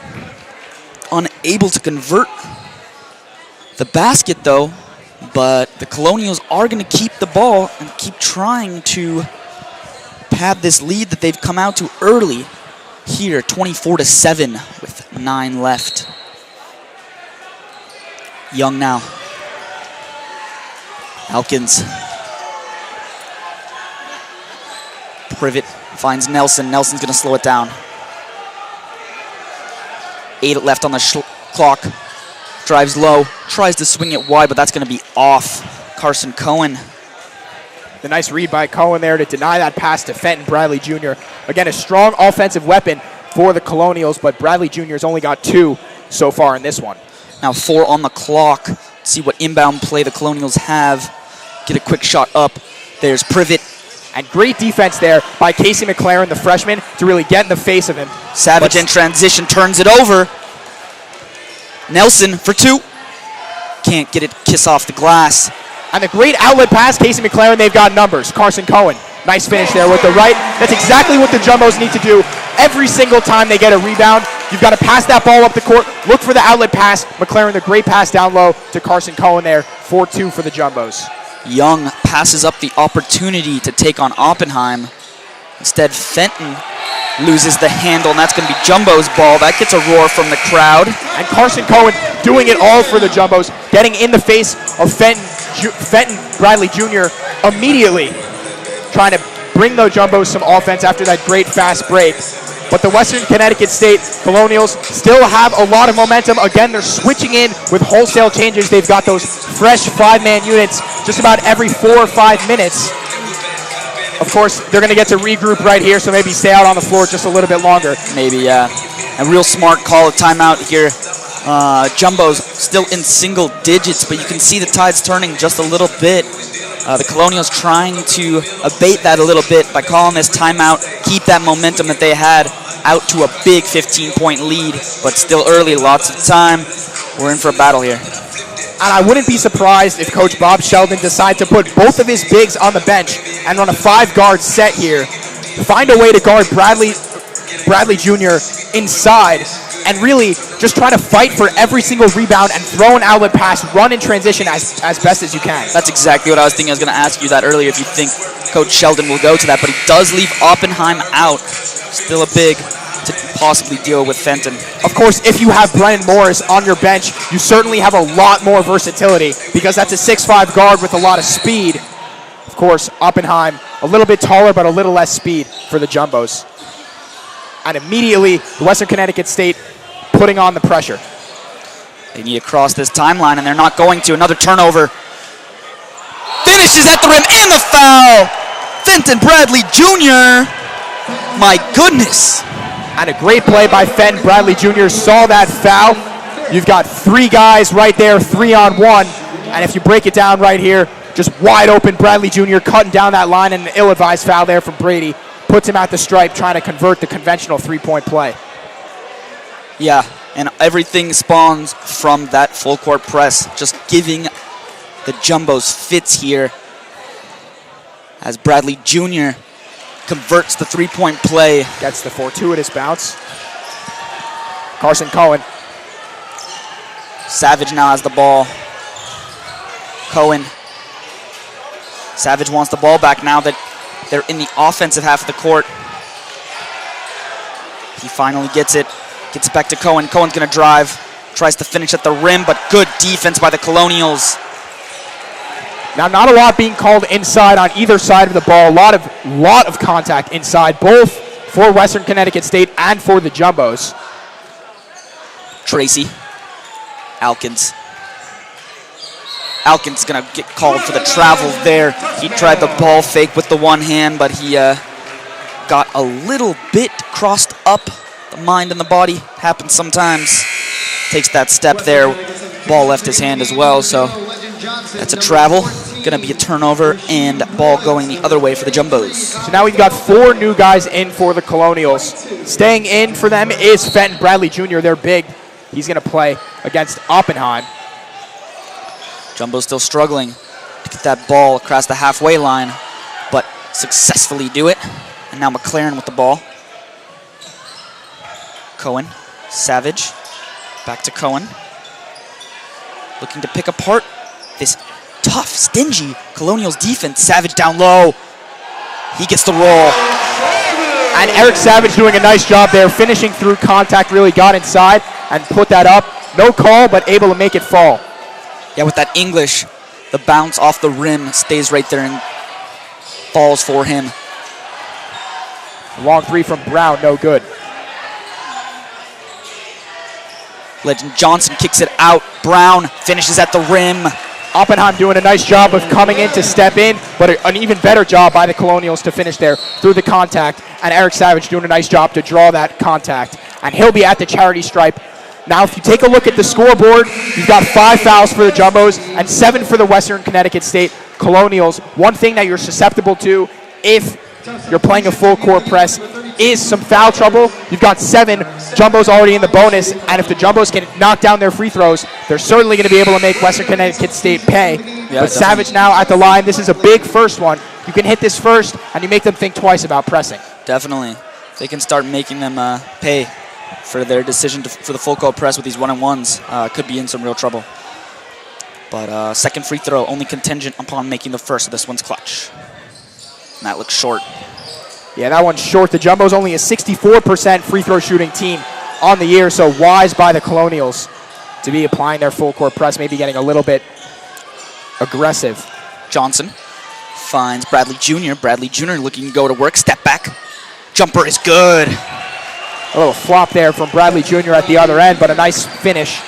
Unable to convert the basket, though. But the Colonials are going to keep the ball and keep trying to pad this lead that they've come out to early here, 24-7 with 9 left. Young now. Elkins. Privet finds Nelson. Nelson's going to slow it down. 8 left on the clock. Drives low. Tries to swing it wide, but that's going to be off. Carson Cohen. The nice read by Cohen there to deny that pass to Fenton Bradley Jr. Again, a strong offensive weapon for the Colonials, but Bradley Jr. has only got 2 so far in this one. Now 4 on the clock. See what inbound play the Colonials have. Get a quick shot up. There's Privet. And great defense there by Casey McLaren, the freshman, to really get in the face of him. Savage in transition, turns it over. Nelson for 2. Can't get it, kiss off the glass. And the great outlet pass, Casey McLaren, they've got numbers. Carson Cohen, nice finish there with the right. That's exactly what the Jumbos need to do every single time they get a rebound. You've got to pass that ball up the court, look for the outlet pass. McLaren, the great pass down low to Carson Cohen there, 4-2 for the Jumbos. Young passes up the opportunity to take on Oppenheim. Instead, Fenton loses the handle, and that's going to be Jumbo's ball. That gets a roar from the crowd. And Carson Cohen doing it all for the Jumbos, getting in the face of Fenton Bradley Jr. immediately, trying to bring the Jumbos some offense after that great fast break. But the Western Connecticut State Colonials still have a lot of momentum. Again, they're switching in with wholesale changes. They've got those fresh 5-man units just about every 4 or 5 minutes. Of course, they're going to get to regroup right here, so maybe stay out on the floor just a little bit longer. Maybe, yeah. A real smart call of timeout here. Jumbo's still in single digits, but you can see the tide's turning just a little bit. The Colonials trying to abate that a little bit by calling this timeout, keep that momentum that they had out to a big 15-point lead, but still early, lots of time. We're in for a battle here. And I wouldn't be surprised if Coach Bob Sheldon decides to put both of his bigs on the bench and run a 5-guard set here. Find a way to guard Bradley Jr. inside and really just try to fight for every single rebound and throw an outlet pass, run in transition as best as you can. That's exactly what I was thinking. I was going to ask you that earlier if you think Coach Sheldon will go to that, but he does leave Oppenheim out. Still a big to possibly deal with Fenton. Of course, if you have Brennan Morris on your bench, you certainly have a lot more versatility because that's a 6'5" guard with a lot of speed. Of course, Oppenheim, a little bit taller but a little less speed for the Jumbos. And immediately, the Western Connecticut State putting on the pressure. They need to cross this timeline, and they're not going to. Another turnover. Finishes at the rim, and the foul! Fenton Bradley Jr. My goodness. And a great play by Fenton Bradley Jr. Saw that foul. You've got 3 guys right there, 3-on-1. And if you break it down right here, just wide open Bradley Jr. cutting down that line, and an ill-advised foul there from Brady. Puts him at the stripe, trying to convert the conventional 3-point play. Yeah, and everything spawns from that full court press, just giving the Jumbos fits here as Bradley Jr. converts the 3-point play. Gets the fortuitous bounce. Carson Cohen. Savage now has the ball. Cohen. Savage wants the ball back now that they're in the offensive half of the court. He finally gets it. Gets it back to Cohen. Cohen's going to drive. Tries to finish at the rim, but good defense by the Colonials. Now, not a lot being called inside on either side of the ball. A lot of contact inside, both for Western Connecticut State and for the Jumbos. Tracy. Alkins. Alkins going to get called for the travel there. He tried the ball fake with the one hand, but he got a little bit crossed up. The mind and the body happens sometimes. Takes that step there. Ball left his hand as well, so that's a travel. Going to be a turnover and ball going the other way for the Jumbos. So now we've got 4 new guys in for the Colonials. Staying in for them is Fenton Bradley Jr. They're big. He's going to play against Oppenheim. Jumbo's still struggling to get that ball across the halfway line, but successfully do it. And now McLaren with the ball. Cohen, Savage, back to Cohen. Looking to pick apart this tough, stingy Colonials defense. Savage down low. He gets the roll. And Eric Savage doing a nice job there, finishing through contact, really got inside and put that up. No call, but able to make it fall. Yeah, with that English, the bounce off the rim stays right there and falls for him. A long 3 from Brown, no good. Legend Johnson kicks it out. Brown finishes at the rim. Oppenheim doing a nice job of coming in to step in, but an even better job by the Colonials to finish there through the contact. And Eric Savage doing a nice job to draw that contact. And he'll be at the charity stripe. Now, if you take a look at the scoreboard, you've got 5 fouls for the Jumbos and 7 for the Western Connecticut State Colonials. One thing that you're susceptible to if you're playing a full court press is some foul trouble. You've got 7 Jumbos already in the bonus, and if the Jumbos can knock down their free throws, they're certainly going to be able to make Western Connecticut State pay. Yeah, but definitely. Savage now at the line. This is a big first one. You can hit this first, and you make them think twice about pressing. Definitely. They can start making them pay for their decision for the full court press with these 1-on-1s. Could be in some real trouble. But second free throw, only contingent upon making the first, so this one's clutch. And that looks short. Yeah, that one's short. The Jumbo's only a 64% free throw shooting team on the year, so wise by the Colonials to be applying their full court press, maybe getting a little bit aggressive. Johnson finds Bradley Jr. Bradley Jr. looking to go to work. Step back. Jumper is good. A little flop there from Bradley Jr. at the other end, but a nice finish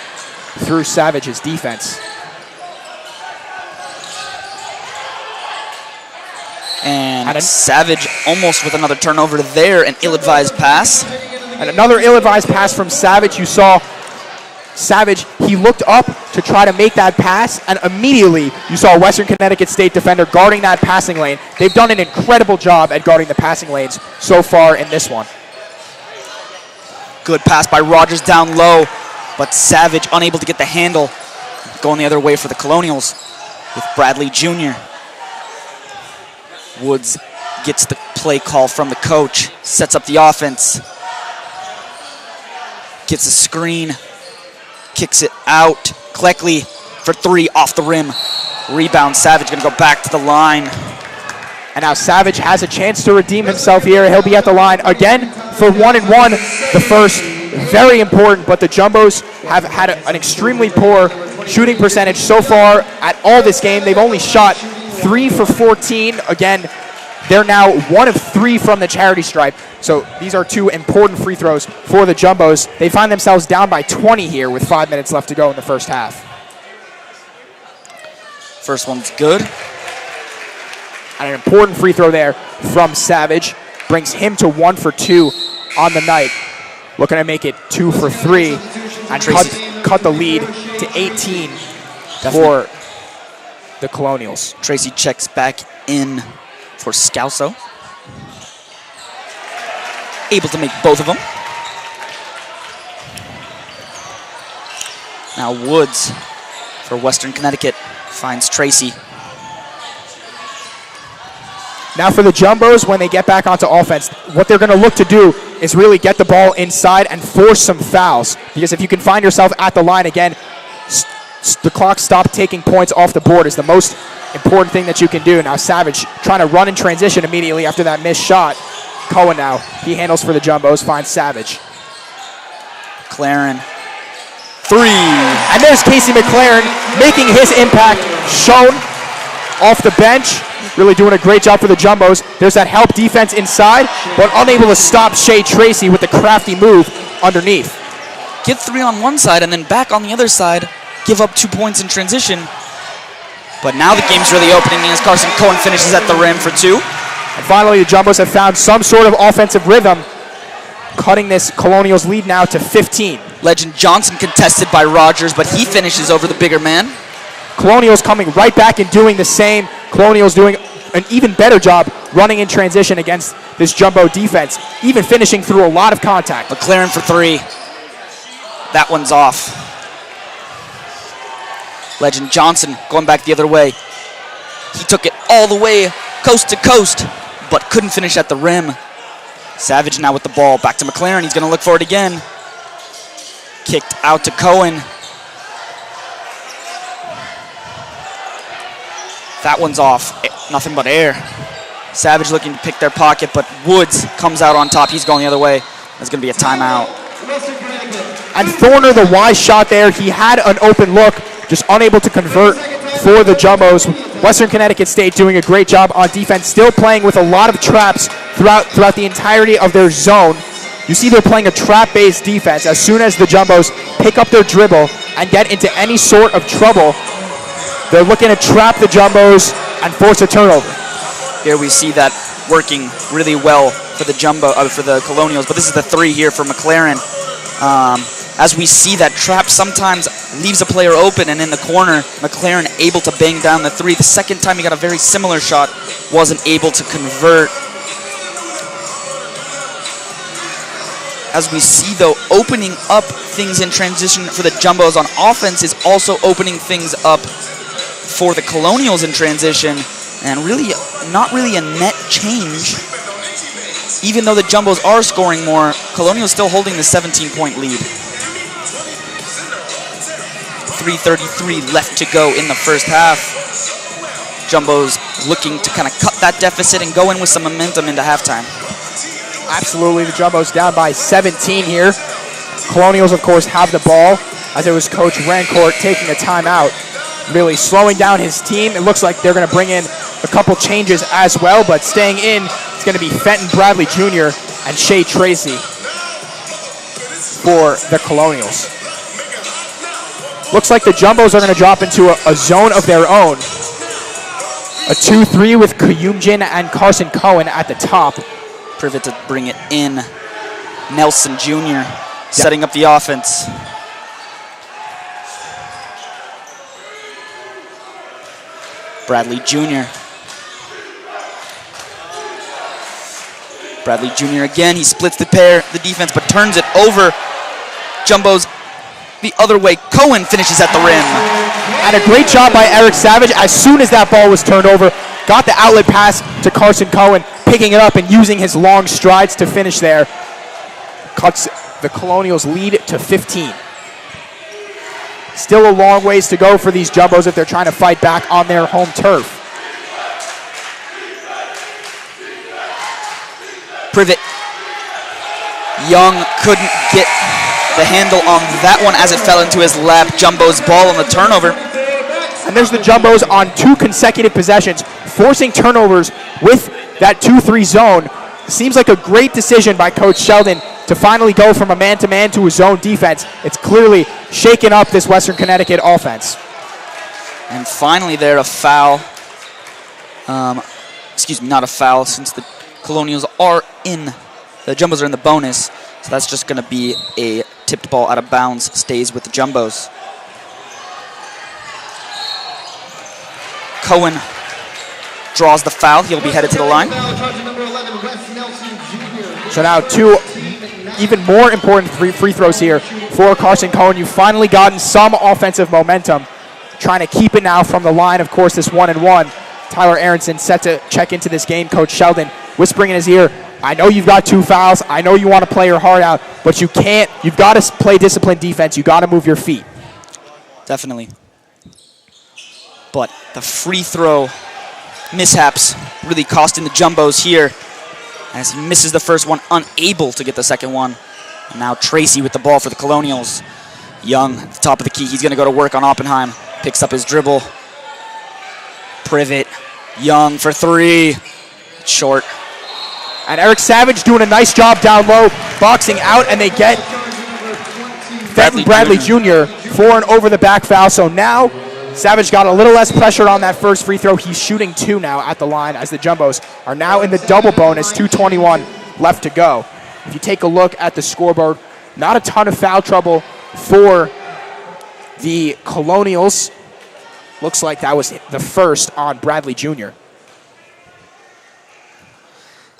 through Savage's defense. And Savage almost with another turnover there, an ill-advised pass. And another ill-advised pass from Savage. You saw Savage, he looked up to try to make that pass, and immediately you saw a Western Connecticut State defender guarding that passing lane. They've done an incredible job at guarding the passing lanes so far in this one. Good pass by Rogers down low, but Savage unable to get the handle. Going the other way for the Colonials with Bradley Jr. Woods gets the play call from the coach, sets up the offense, gets a screen, kicks it out. Cleckley for 3 off the rim. Rebound, Savage gonna go back to the line. And now Savage has a chance to redeem himself here. He'll be at the line again for 1-and-1. The first, very important, but the Jumbos have had an extremely poor shooting percentage so far at all this game. They've only shot 3 for 14. Again, they're now 1 of 3 from the charity stripe. So these are 2 important free throws for the Jumbos. They find themselves down by 20 here with 5 minutes left to go in the first half. First one's good. And an important free throw there from Savage. Brings him to 1 for 2 on the night. Looking to make it 2 for 3. And cut the lead to 18 for the Colonials. Tracy checks back in for Scalzo. Able to make both of them. Now Woods for Western Connecticut finds Tracy. Now for the Jumbos, when they get back onto offense, what they're going to look to do is really get the ball inside and force some fouls. Because if you can find yourself at the line again, the clock stop taking points off the board is the most important thing that you can do. Now Savage trying to run in transition immediately after that missed shot. Cohen now, he handles for the Jumbos, finds Savage. McLaren. 3. And there's Casey McLaren making his impact shown off the bench. Really doing a great job for the Jumbos. There's that help defense inside, but unable to stop Shea Tracy with the crafty move underneath. Get 3 on one side and then back on the other side. Give up 2 points in transition. But now the game's really opening as Carson Cohen finishes at the rim for 2. And finally, the Jumbos have found some sort of offensive rhythm, cutting this Colonials lead now to 15. Legend Johnson contested by Rogers, but he finishes over the bigger man. Colonials coming right back and doing the same. Colonials doing an even better job running in transition against this Jumbo defense, even finishing through a lot of contact. McLaren for 3. That one's off. Legend Johnson going back the other way. He took it all the way coast to coast, but couldn't finish at the rim. Savage now with the ball. Back to McLaren. He's going to look for it again. Kicked out to Cohen. That one's off. Nothing but air. Savage looking to pick their pocket, but Woods comes out on top. He's going the other way. There's going to be a timeout. And Thorner, the wise shot there. He had an open look, just unable to convert for the Jumbos. Western Connecticut State doing a great job on defense, still playing with a lot of traps throughout the entirety of their zone. You see they're playing a trap-based defense. As soon as the Jumbos pick up their dribble and get into any sort of trouble, they're looking to trap the Jumbos and force a turnover. Here we see that working really well for the for the Colonials, but this is the 3 here for McLaren. As we see that trap sometimes leaves a player open, and in the corner, McLaren able to bang down the 3. The second time he got a very similar shot, wasn't able to convert. As we see, though, opening up things in transition for the Jumbos on offense is also opening things up for the Colonials in transition, and really not really a net change. Even though the Jumbos are scoring more, Colonials still holding the 17-point lead. 3:33 left to go in the first half. Jumbos looking to kind of cut that deficit and go in with some momentum into halftime. Absolutely, the Jumbos down by 17 here. Colonials, of course, have the ball, as it was Coach Rancourt taking a timeout, really slowing down his team. It looks like they're going to bring in a couple changes as well, but staying in, it's going to be Fenton Bradley Jr. and Shea Tracy for the Colonials. Looks like the Jumbos are going to drop into a zone of their own. A 2-3 with Kuyumjin and Carson Cohen at the top. Privet to bring it in. Nelson Jr. setting up the offense. Bradley Jr. Bradley Jr. again. He splits the defense, but turns it over. Jumbos the other way. Cohen finishes at the rim. And a great job by Eric Savage. As soon as that ball was turned over, got the outlet pass to Carson Cohen, picking it up and using his long strides to finish there. Cuts the Colonials lead to 15. Still a long ways to go for these Jumbos if they're trying to fight back on their home turf. Privet. Young couldn't get the handle on that one as it fell into his lap. Jumbo's ball on the turnover. And there's the Jumbos on 2 consecutive possessions, forcing turnovers with that 2-3 zone. Seems like a great decision by Coach Sheldon to finally go from a man-to-man to a zone defense. It's clearly shaken up this Western Connecticut offense. And finally there, a foul. Excuse me, not a foul, since the Colonials are in, the Jumbos are in the bonus. So that's just going to be a tipped ball out of bounds, stays with the Jumbos. Cohen draws the foul. He'll be headed to the line. So now 2 even more important free throws here for Carson Cohen. You've finally gotten some offensive momentum. Trying to keep it now from the line, of course, this 1-and-1. Tyler Aronson set to check into this game. Coach Sheldon whispering in his ear, I know you've got 2 fouls. I know you want to play your heart out, but you can't. You've got to play disciplined defense. You've got to move your feet. Definitely. But the free throw mishaps really costing the Jumbos here as he misses the first one, unable to get the second one. And now Tracy with the ball for the Colonials. Young at the top of the key. He's going to go to work on Oppenheim. Picks up his dribble. Privet. Young for three. It's short. And Eric Savage doing a nice job down low, boxing out, and they get Bradley Jr. for an over-the-back foul. So now Savage got a little less pressure on that first free throw. He's shooting 2 now at the line as the Jumbos are now in the double bonus, 2:21 left to go. If you take a look at the scoreboard, not a ton of foul trouble for the Colonials. Looks like that was the first on Bradley Jr.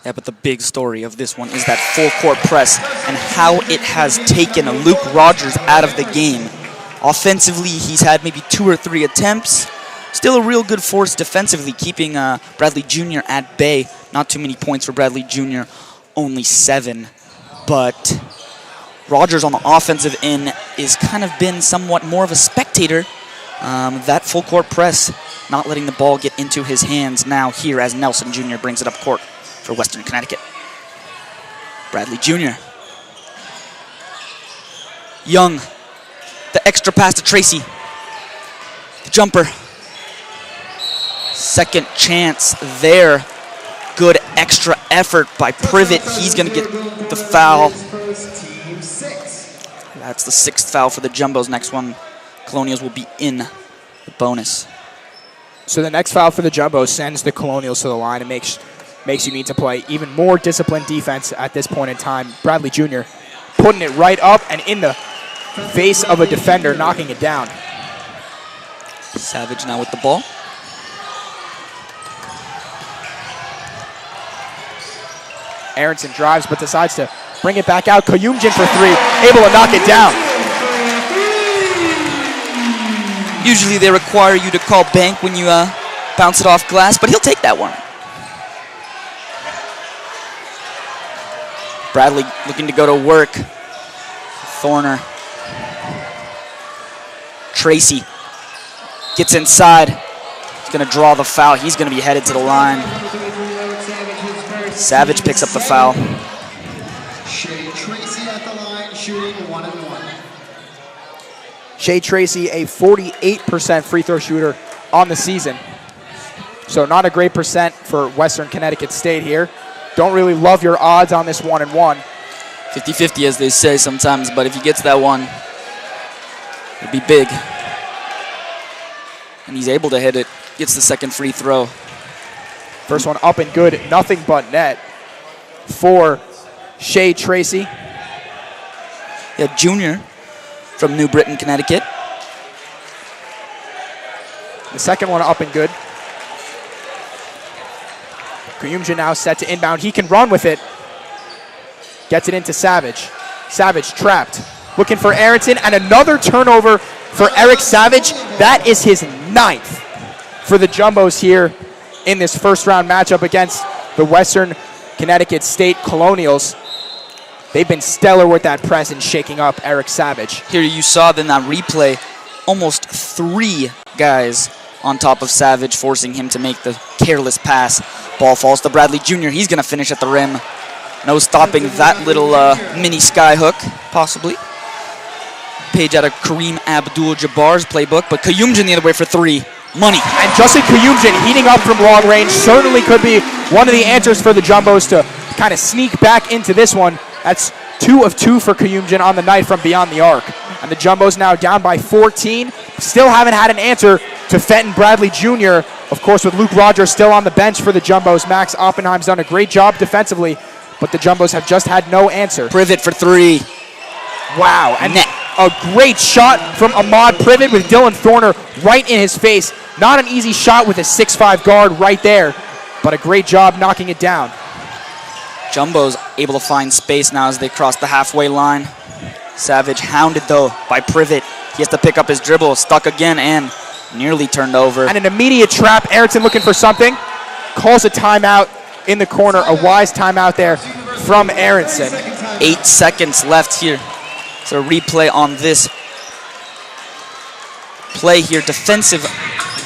Yeah, but the big story of this one is that full court press and how it has taken Luke Rogers out of the game. Offensively, he's had maybe 2 or 3 attempts. Still a real good force defensively, keeping Bradley Jr. at bay. Not too many points for Bradley Jr., only 7. But Rogers on the offensive end is kind of been somewhat more of a spectator. That full court press, not letting the ball get into his hands now here as Nelson Jr. brings it up court for Western Connecticut. Bradley Jr. Young, the extra pass to Tracy. The jumper. Second chance there. Good extra effort by Privet. He's going to get the foul. That's the 6th foul for the Jumbos. Next one, Colonials will be in the bonus. So the next foul for the Jumbos sends the Colonials to the line and makes you need to play even more disciplined defense at this point in time. Bradley Jr. putting it right up and in the face of a defender, knocking it down. Savage now with the ball. Aronson drives but decides to bring it back out. Koyumjin for 3, able to knock it down. Usually they require you to call bank when you bounce it off glass, but he'll take that one. Bradley looking to go to work. Thorner. Tracy gets inside. He's going to draw the foul. He's going to be headed to the line. Savage picks up the foul. Shea Tracy at the line, shooting 1-1. Shea Tracy, a 48% free throw shooter on the season. So not a great percent for Western Connecticut State here. Don't really love your odds on this 1-1. 50-50 as they say sometimes, but if he gets that one, it'd be big. And he's able to hit it. Gets the second free throw. First one up and good, nothing but net for Shea Tracy. Yeah, junior from New Britain, Connecticut. The second one up and good. Koyumjin now set to inbound. He can run with it. Gets it into Savage. Savage trapped. Looking for Aronson, and another turnover for Eric Savage. That is his 9th for the Jumbos here in this first round matchup against the Western Connecticut State Colonials. They've been stellar with that press and shaking up Eric Savage. Here you saw in that replay, almost 3 guys on top of Savage, forcing him to make the careless pass. Ball falls to Bradley Jr. He's going to finish at the rim. No stopping that little mini sky hook, possibly. Page out of Kareem Abdul-Jabbar's playbook, but Koyumjin the other way for 3. Money. And Justin Koyumjin heating up from long range certainly could be one of the answers for the Jumbos to kind of sneak back into this one. That's 2 of 2 for Koyumjin on the night from beyond the arc. And the Jumbos now down by 14. Still haven't had an answer to Fenton Bradley Jr. Of course, with Luke Rogers still on the bench for the Jumbos. Max Oppenheim's done a great job defensively, but the Jumbos have just had no answer. Privet for 3. Wow. And net. A great shot from Ahmad Privet with Dylan Thorner right in his face. Not an easy shot with a 6'5" guard right there, but a great job knocking it down. Jumbo's able to find space now as they cross the halfway line. Savage hounded, though, by Privet. He has to pick up his dribble, stuck again, and nearly turned over. And an immediate trap. Aronson looking for something. Calls a timeout in the corner. A wise timeout there from Aronson. 8 seconds left here. So a replay on this play here. Defensive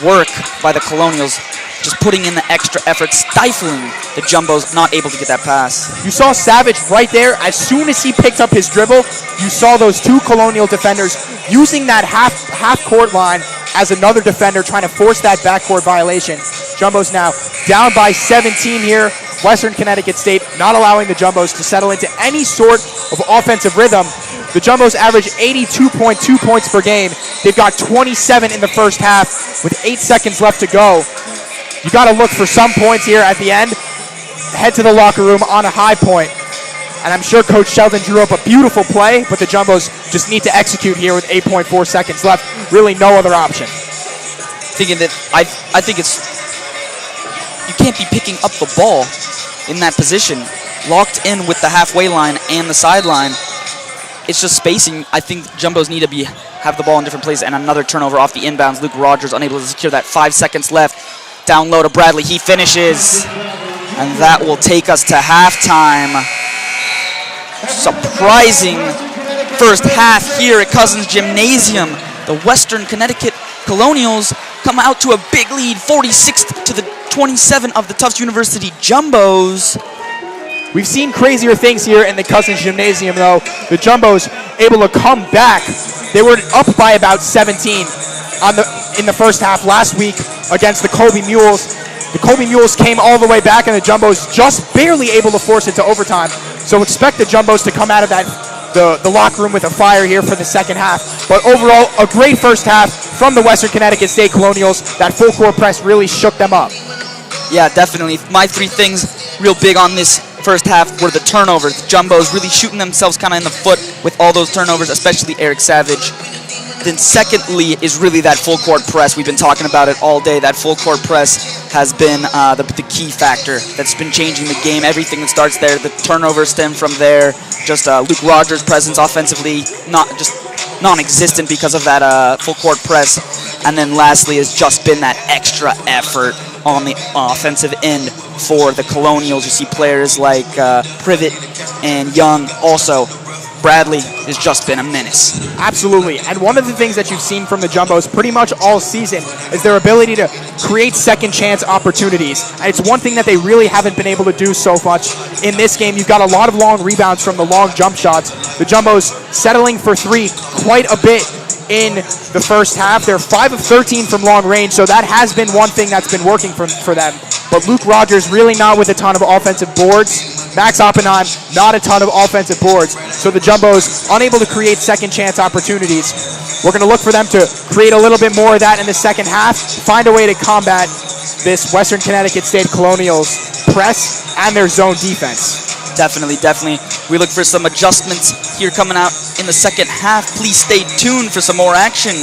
work by the Colonials, just putting in the extra effort, stifling the Jumbos, not able to get that pass. You saw Savage right there. As soon as he picked up his dribble, you saw those two Colonial defenders using that half-court line as another defender, trying to force that backcourt violation. Jumbos now down by 17 here. Western Connecticut State not allowing the Jumbos to settle into any sort of offensive rhythm. The Jumbos average 82.2 points per game. They've got 27 in the first half with 8 seconds left to go. You got to look for some points here at the end. Head to the locker room on a high point. And I'm sure Coach Sheldon drew up a beautiful play, but the Jumbos just need to execute here with 8.4 seconds left. Really no other option. Thinking that I think it's, you can't be picking up the ball in that position, locked in with the halfway line and the sideline. It's just spacing. I think Jumbos need to have the ball in different places, and another turnover off the inbounds. Luke Rogers unable to secure that. 5 seconds left. Down low to Bradley. He finishes, and that will take us to halftime. Surprising first half here at Cousins Gymnasium. The Western Connecticut Colonials come out to a big lead, 46 to the 27 of the Tufts University Jumbos. We've seen crazier things here in the Cousins Gymnasium, though. The Jumbos able to come back. They were up by about 17 in the first half last week against the Colby Mules. The Colby Mules came all the way back, and the Jumbos just barely able to force it to overtime. So expect the Jumbos to come out of the locker room with a fire here for the second half. But overall, a great first half from the Western Connecticut State Colonials. That full court press really shook them up. Yeah, definitely. My three things real big on this first half were the turnovers. The Jumbos really shooting themselves kind of in the foot with all those turnovers, especially Eric Savage. Then secondly is really that full court press. We've been talking about it all day. That full court press has been the key factor that's been changing the game. Everything that starts there, the turnovers stem from there. Just Luke Rogers' presence offensively, non-existent because of that full court press. And then lastly has just been that extra effort on the offensive end for the Colonials. You see players like Privet and Young also. Bradley has just been a menace. Absolutely. And one of the things that you've seen from the Jumbos pretty much all season is their ability to create second chance opportunities. And it's one thing that they really haven't been able to do so much in this game. You've got a lot of long rebounds from the long jump shots. The Jumbos settling for three quite a bit in the first half. They're 5 of 13 from long range, so that has been one thing that's been working for them. But Luke Rogers really not with a ton of offensive boards. Max Oppenheim, not a ton of offensive boards. So the Jumbos unable to create second chance opportunities. We're going to look for them to create a little bit more of that in the second half, find a way to combat this Western Connecticut State Colonials press and their zone defense. Definitely. We look for some adjustments here coming out in the second half. Please stay tuned for some more action.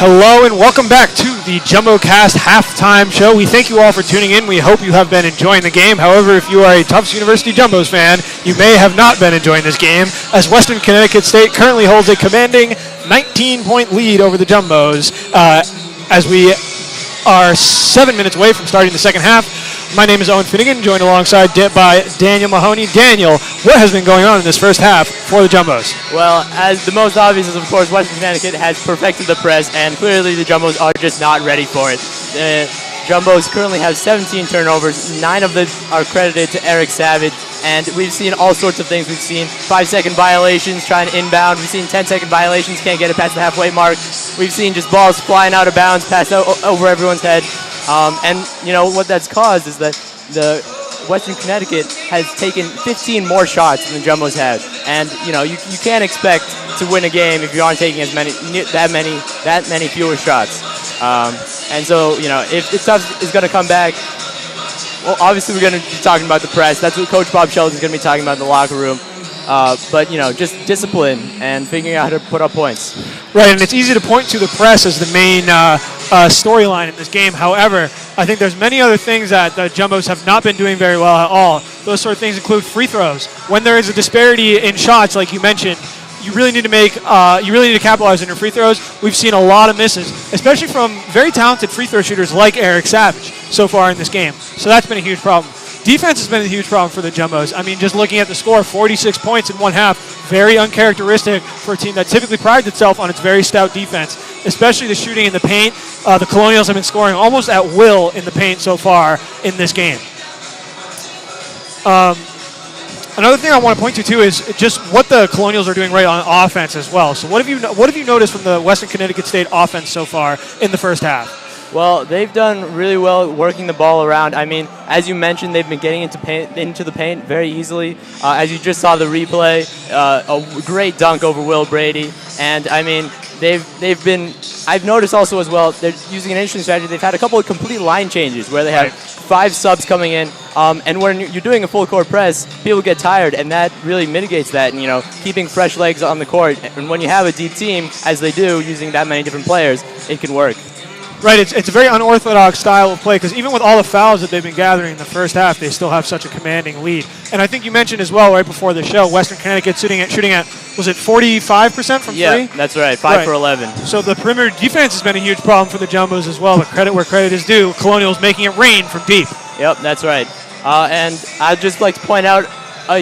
Hello and welcome back to the JumboCast halftime show. We thank you all for tuning in. We hope you have been enjoying the game. However, if you are a Tufts University Jumbos fan, you may have not been enjoying this game, as Western Connecticut State currently holds a commanding 19-point lead over the Jumbos as we are 7 minutes away from starting the second half. My name is Owen Finnegan, joined alongside by Daniel Mahoney. Daniel, what has been going on in this first half for the Jumbos? Well, as the most obvious is, of course, Western Connecticut has perfected the press, and clearly the Jumbos are just not ready for it. The Jumbos currently have 17 turnovers. 9 of them are credited to Eric Savage, and we've seen all sorts of things. We've seen 5-second violations trying to inbound. We've seen 10-second violations, can't get it past the halfway mark. We've seen just balls flying out of bounds, passed over everyone's head. And, you know, what that's caused is that the Western Connecticut has taken 15 more shots than the Jumbos have. And, you know, you can't expect to win a game if you aren't taking that many fewer shots. And so, you know, if Tufts is going to come back, well, obviously we're going to be talking about the press. That's what Coach Bob Sheldon is going to be talking about in the locker room. But, you know, just discipline and figuring out how to put up points. Right, and it's easy to point to the press as the main storyline in this game. However, I think there's many other things that the Jumbos have not been doing very well at all. Those sort of things include free throws. When there is a disparity in shots, like you mentioned, you really need to capitalize on your free throws. We've seen a lot of misses, especially from very talented free throw shooters like Eric Savage so far in this game. So that's been a huge problem. Defense has been a huge problem for the Jumbos. I mean, just looking at the score, 46 points in one half, very uncharacteristic for a team that typically prides itself on its very stout defense, especially the shooting in the paint. The Colonials have been scoring almost at will in the paint so far in this game. Another thing I want to point to, too, is just what the Colonials are doing right on offense as well. So what have you noticed from the Western Connecticut State offense so far in the first half? Well, they've done really well working the ball around. I mean, as you mentioned, they've been getting into the paint very easily. As you just saw the replay, a great dunk over Will Brady. And, I mean, I've noticed also as well, they're using an interesting strategy. They've had a couple of complete line changes where they have 5 subs coming in. And when you're doing a full court press, people get tired, and that really mitigates that, and, you know, keeping fresh legs on the court. And when you have a deep team, as they do, using that many different players, it can work. Right, it's a very unorthodox style of play because even with all the fouls that they've been gathering in the first half, they still have such a commanding lead. And I think you mentioned as well right before the show, Western Connecticut shooting at was it 45% from three? Yeah, that's right, 5 for 11. So the perimeter defense has been a huge problem for the Jumbos as well, but credit where credit is due. Colonials making it rain from deep. Yep, that's right. And I'd just like to point out,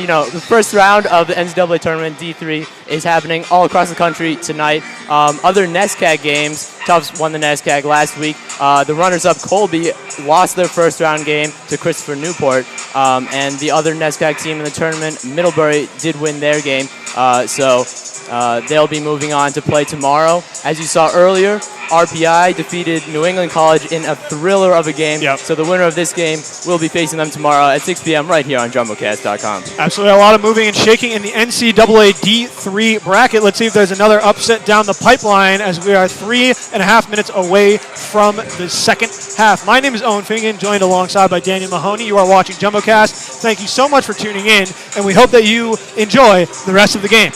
you know, the first round of the NCAA tournament, D3, is happening all across the country tonight. Other NESCAC games, Tufts won the NESCAC last week. The runners-up, Colby, lost their first round game to Christopher Newport. And the other NESCAC team in the tournament, Middlebury, did win their game. So they'll be moving on to play tomorrow. As you saw earlier, RPI defeated New England College in a thriller of a game. Yep. So the winner of this game will be facing them tomorrow at 6 p.m. right here on JumboCast.com. Absolutely, a lot of moving and shaking in the NCAA D3 bracket. Let's see if there's another upset down the pipeline as we are 3.5 minutes away from the second half. My name is Owen Finnegan, joined alongside by Daniel Mahoney. You are watching JumboCast. Thank you so much for tuning in, and we hope that you enjoy the rest of the game.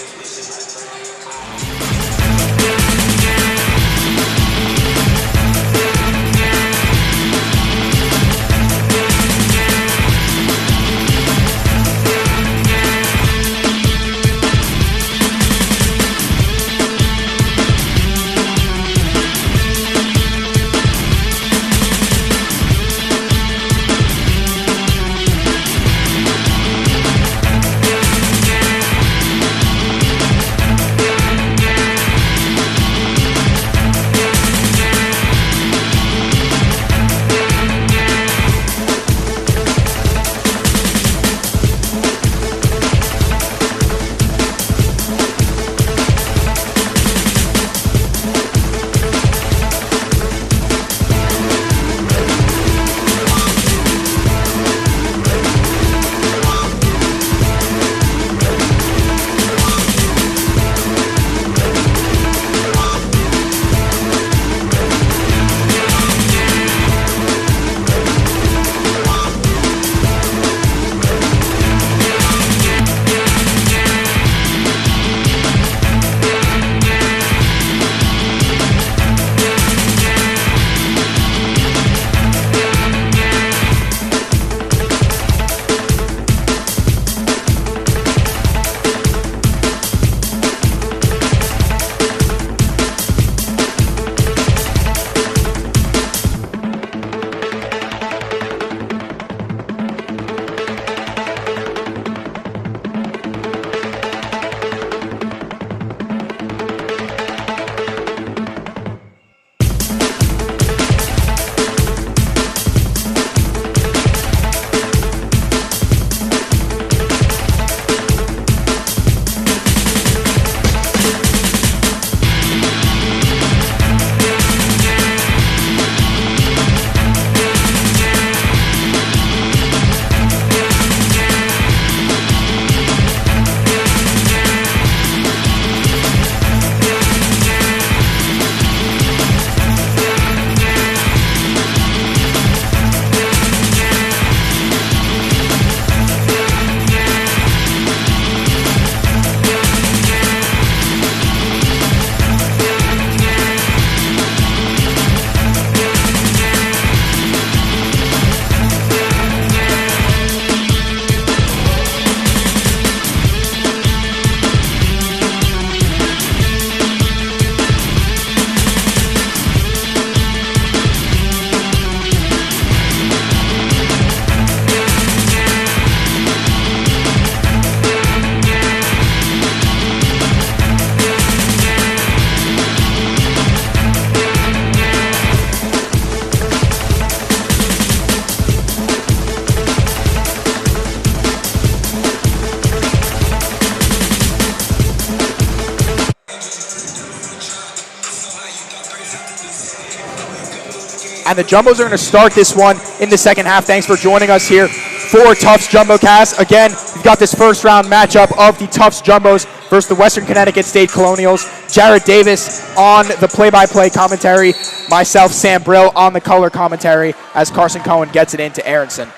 And the Jumbos are going to start this one in the second half. Thanks for joining us here for Tufts JumboCast. Again, we've got this first round matchup of the Tufts Jumbos versus the Western Connecticut State Colonials. Jared Davis on the play-by-play commentary. Myself, Sam Brill, on the color commentary as Carson Cohen gets it into Aronson.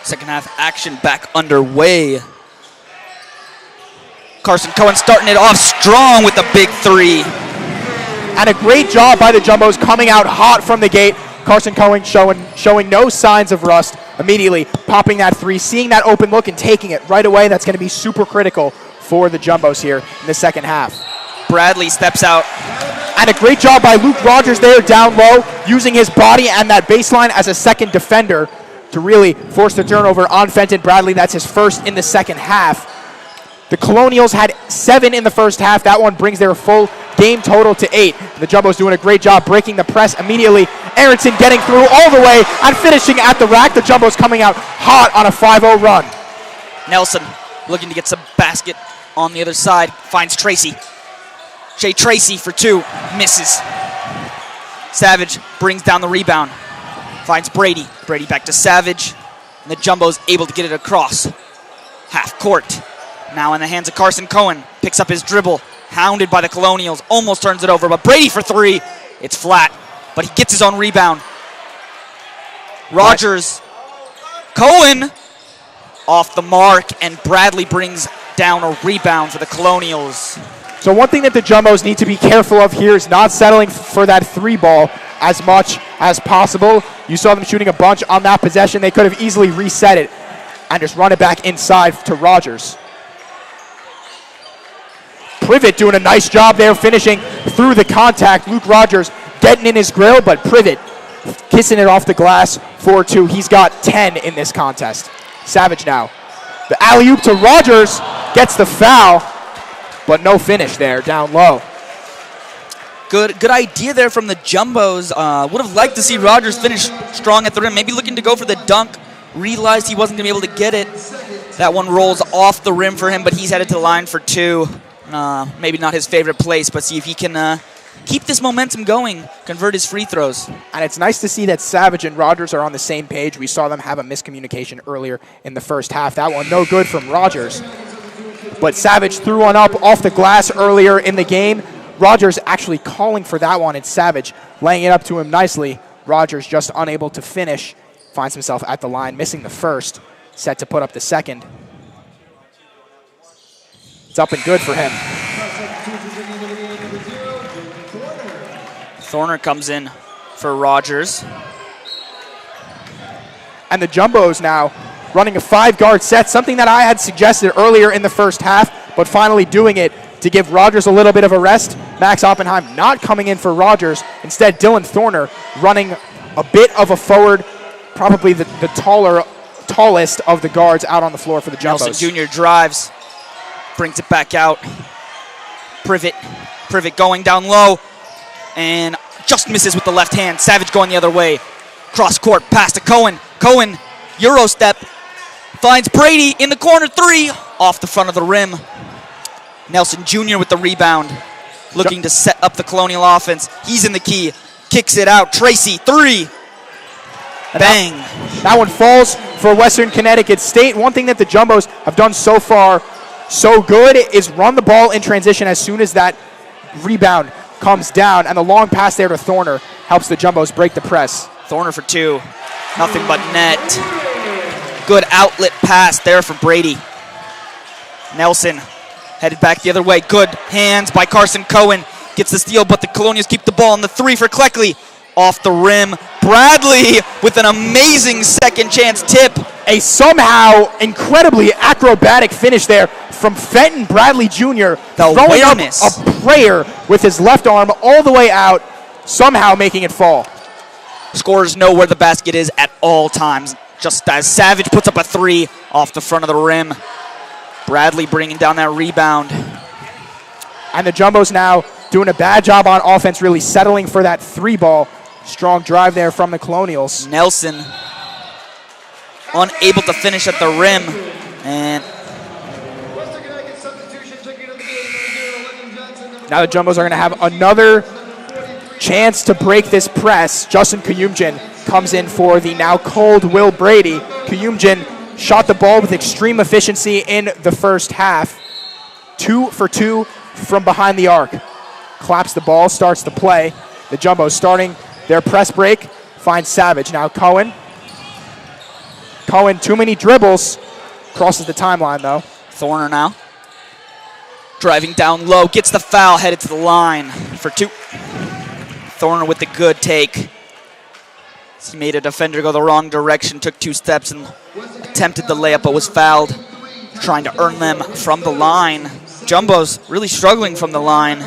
Second half action back underway. Carson Cohen starting it off strong with a big three. And a great job by the Jumbos coming out hot from the gate. Carson Cohen showing no signs of rust, immediately popping that three, seeing that open look and taking it right away. That's going to be super critical for the Jumbos here in the second half. Bradley steps out. And a great job by Luke Rogers there down low, using his body and that baseline as a second defender to really force the turnover on Fenton Bradley. That's his first in the second half. The Colonials had 7 in the first half. That one brings their full game total to 8. The Jumbos doing a great job breaking the press immediately. Aronson getting through all the way and finishing at the rack. The Jumbos coming out hot on a 5-0 run. Nelson looking to get some basket on the other side. Finds Tracy. Shea Tracy for 2. Misses. Savage brings down the rebound. Finds Brady. Brady back to Savage. And the Jumbos able to get it across. Half court. Now in the hands of Carson Cohen. Picks up his dribble. Hounded by the Colonials. Almost turns it over. But Brady for 3. It's flat. But he gets his own rebound. Rogers. Cohen off the mark. And Bradley brings down a rebound for the Colonials. So one thing that the Jumbos need to be careful of here is not settling for that 3 ball as much as possible. You saw them shooting a bunch on that possession. They could have easily reset it and just run it back inside to Rogers. Privet doing a nice job there, finishing through the contact. Luke Rogers getting in his grill, but Privet kissing it off the glass for 2. He's got 10 in this contest. Savage now. The alley-oop to Rogers gets the foul, but no finish there down low. Good idea there from the Jumbos. Would have liked to see Rogers finish strong at the rim. Maybe looking to go for the dunk. Realized he wasn't going to be able to get it. That one rolls off the rim for him, but he's headed to the line for 2. Maybe not his favorite place, but see if he can keep this momentum going, convert his free throws. And it's nice to see that Savage and Rogers are on the same page. We saw them have a miscommunication earlier in the first half. That one no good from Rogers. But Savage threw one up off the glass earlier in the game. Rogers actually calling for that one, and Savage laying it up to him nicely. Rogers just unable to finish. Finds himself at the line, missing the first. Set to put up the second. It's up and good for him. Thorner comes in for Rogers. And the Jumbos now running a 5-guard set, something that I had suggested earlier in the first half, but finally doing it to give Rogers a little bit of a rest. Max Oppenheim not coming in for Rogers. Instead, Dylan Thorner running a bit of a forward, probably the tallest of the guards out on the floor for the Jumbos. Nelson Jr. drives, brings it back out. Privet going down low, and just misses with the left hand. Savage going the other way. Cross court, pass to Cohen. Cohen, Euro step, finds Brady in the corner, 3, off the front of the rim. Nelson Jr. with the rebound, looking to set up the Colonial offense. He's in the key, kicks it out. Tracy, 3. Bang. That one falls for Western Connecticut State. One thing that the Jumbos have done so far so good is run the ball in transition as soon as that rebound comes down, and the long pass there to Thorner helps the Jumbos break the press. Thorner for 2. Nothing but net. Good outlet pass there for Brady. Nelson headed back the other way. Good hands by Carson Cohen. Gets the steal, but the Colonials keep the ball on the 3 for Cleckley. Off the rim. Bradley with an amazing second chance tip. A somehow incredibly acrobatic finish there from Fenton Bradley Jr. throwing up a prayer with his left arm all the way out, somehow making it fall. Scorers know where the basket is at all times. Just as Savage puts up a 3 off the front of the rim. Bradley bringing down that rebound. And the Jumbos now doing a bad job on offense, really settling for that 3 ball. Strong drive there from the Colonials. Nelson unable to finish at the rim. And now the Jumbos are going to have another chance to break this press. Justin Kuyumjin comes in for the now cold Will Brady. Kuyumjin shot the ball with extreme efficiency in the first half. 2 for 2 from behind the arc. Claps the ball, starts the play. The Jumbos starting their press break. Finds Savage. Now Cohen. Cohen, too many dribbles. Crosses the timeline, though. Thorner now. Driving down low, gets the foul, headed to the line for 2. Thorner with the good take. He made a defender go the wrong direction, took 2 steps and attempted the layup, but was fouled. Trying to earn them from the line. Jumbo's really struggling from the line.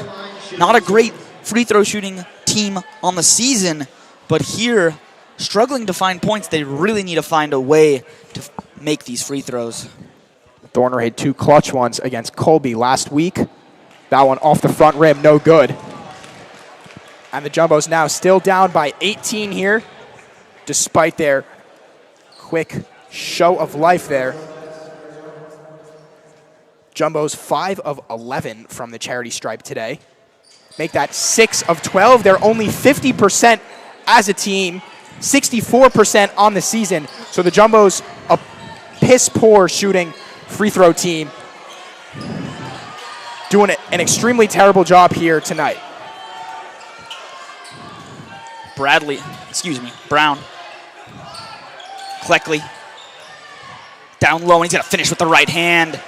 Not a great free throw shooting team on the season, but here, struggling to find points. They really need to find a way to make these free throws. Thorner had 2 clutch ones against Colby last week. That one off the front rim, no good. And the Jumbos now still down by 18 here, despite their quick show of life there. Jumbos 5 of 11 from the charity stripe today. Make that 6 of 12. They're only 50% as a team, 64% on the season. So the Jumbos, a piss poor shooting free throw team, doing an extremely terrible job here tonight. Brown. Cleckley. Down low, and he's going to finish with the right hand.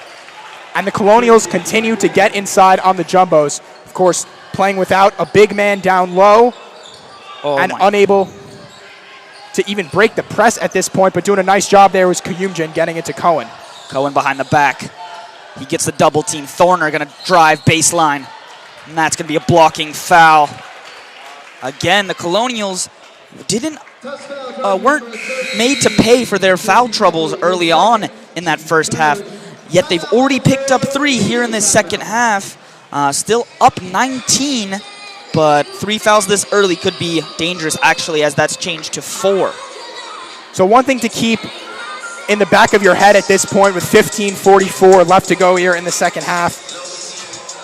And the Colonials continue to get inside on the Jumbos. Of course, playing without a big man down low and unable to even break the press at this point, but doing a nice job there was Kuyumjin getting it to Cohen. Cohen behind the back. He gets the double team. Thorner going to drive baseline, and that's going to be a blocking foul. Again, the Colonials weren't made to pay for their foul troubles early on in that first half, yet they've already picked up 3 here in this second half. Still up 19, but 3 fouls this early could be dangerous, actually, as that's changed to 4. So one thing to keep in the back of your head at this point with 15:44 left to go here in the second half,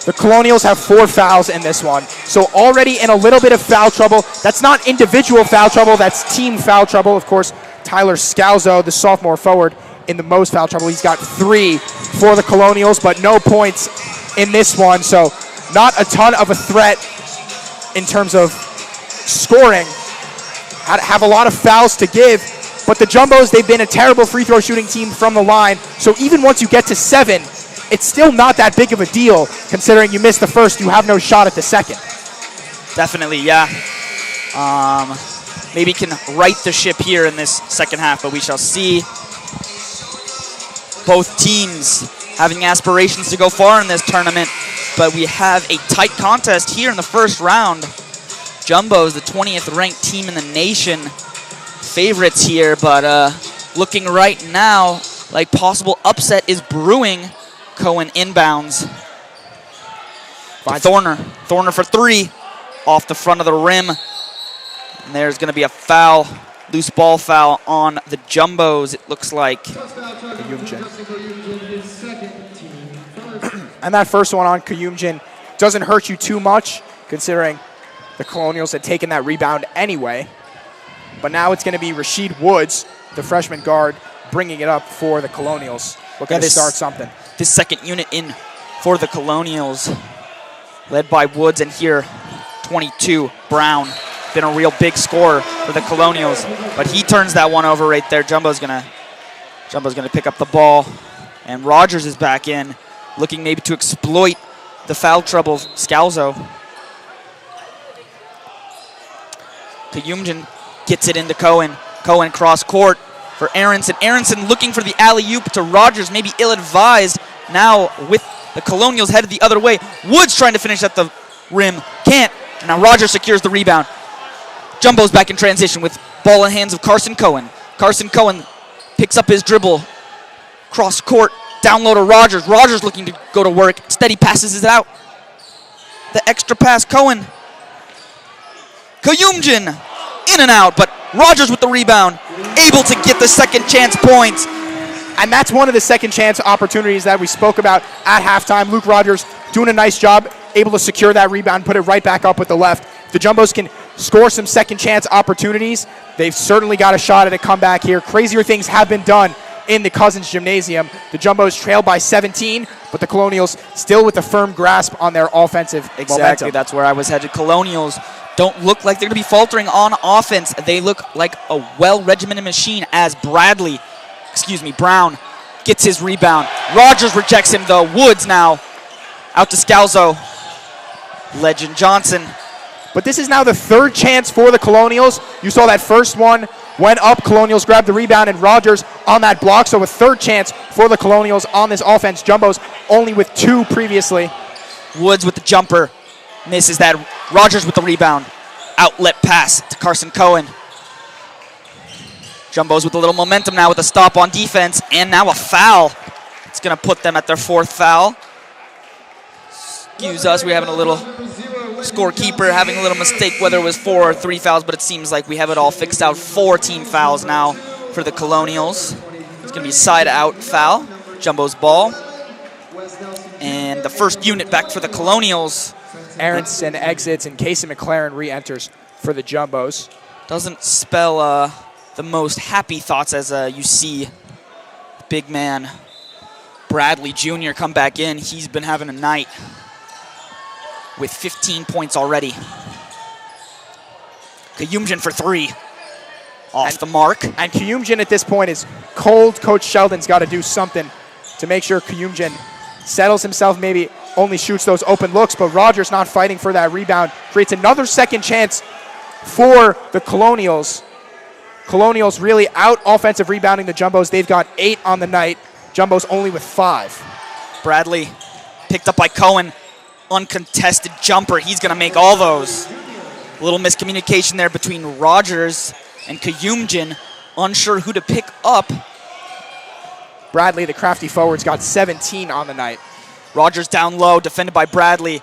the Colonials have 4 fouls in this one. So already in a little bit of foul trouble. That's not individual foul trouble, that's team foul trouble. Of course, Tyler Scalzo, the sophomore forward, in the most foul trouble. He's got 3 for the Colonials, but no points in this one. So not a ton of a threat in terms of scoring. Have a lot of fouls to give, but the Jumbos, they've been a terrible free throw shooting team from the line. So even once you get to 7, it's still not that big of a deal, considering you missed the first, you have no shot at the second. Definitely, yeah. Maybe can right the ship here in this second half, but we shall see. Both teams having aspirations to go far in this tournament, but we have a tight contest here in the first round. Jumbos, the 20th ranked team in the nation, favorites here, but looking right now like possible upset is brewing. Cohen inbounds. Thorner for 3, off the front of the rim. And there's going to be a foul, loose ball foul on the Jumbos, it looks like. And that first one on Kuyumjin doesn't hurt you too much, considering the Colonials had taken that rebound anyway. But now it's going to be Rasheed Woods, the freshman guard, bringing it up for the Colonials. Looking to start something. This second unit in for the Colonials, led by Woods, and here 22, Brown. Been a real big scorer for the Colonials, but he turns that one over right there. Jumbo's gonna pick up the ball, and Rogers is back in, looking maybe to exploit the foul trouble of Scalzo. Kuyumjin gets it into Cohen. Cohen cross court for Aronson. Aronson looking for the alley-oop to Rogers, maybe ill-advised. Now with the Colonials headed the other way. Woods trying to finish at the rim. Can't. And now Rogers secures the rebound. Jumbo's back in transition with ball in hands of Carson Cohen. Carson Cohen picks up his dribble. Cross court. Down low to Rogers. Rogers looking to go to work. Instead he passes it out. The extra pass. Cohen. Kuyumjin in and out, but Rogers with the rebound, able to get the second chance points. And that's one of the second chance opportunities that we spoke about at halftime. Luke Rogers doing a nice job, able to secure that rebound, put it right back up with the left. the Jumbos can score some second chance opportunities, they've certainly got a shot at a comeback here. Crazier things have been done in the Cousins Gymnasium. The Jumbos trail by 17, but the Colonials still with a firm grasp on their offensive momentum. That's where I was headed. Colonials don't look like they're going to be faltering on offense. They look like a well-regimented machine as Brown gets his rebound. Rogers rejects him though. Woods now out to Scalzo. Legend Johnson. But this is now the third chance for the Colonials. You saw that first one went up. Colonials grabbed the rebound, and Rogers on that block. So a third chance for the Colonials on this offense. Jumbos only with 2 previously. Woods with the jumper. Misses that. Rogers with the rebound. Outlet pass to Carson Cohen. Jumbos with a little momentum now with a stop on defense, and now a foul. It's going to put them at their 4th foul. Excuse us, we're having a little scorekeeper having a little mistake whether it was 4 or 3 fouls, but it seems like we have it all fixed out. 4 team fouls now for the Colonials. It's going to be a side-out foul. Jumbo's ball. And the first unit back for the Colonials. Aronson exits, and Casey McLaren re-enters for the Jumbos. Doesn't spell the most happy thoughts as you see big man Bradley Jr. come back in. He's been having a night with 15 points already. Kayumjan for 3. Off the mark. And Kayumjan at this point is cold. Coach Sheldon's got to do something to make sure Kayumjan settles himself, maybe only shoots those open looks, but Rogers not fighting for that rebound. Creates another second chance for the Colonials. Colonials really out offensive rebounding the Jumbos. They've got 8 on the night. Jumbos only with 5. Bradley picked up by Cohen. Uncontested jumper. He's going to make all those. A little miscommunication there between Rogers and Kayumjan. Unsure who to pick up. Bradley, the crafty forward's got 17 on the night. Rogers down low, defended by Bradley.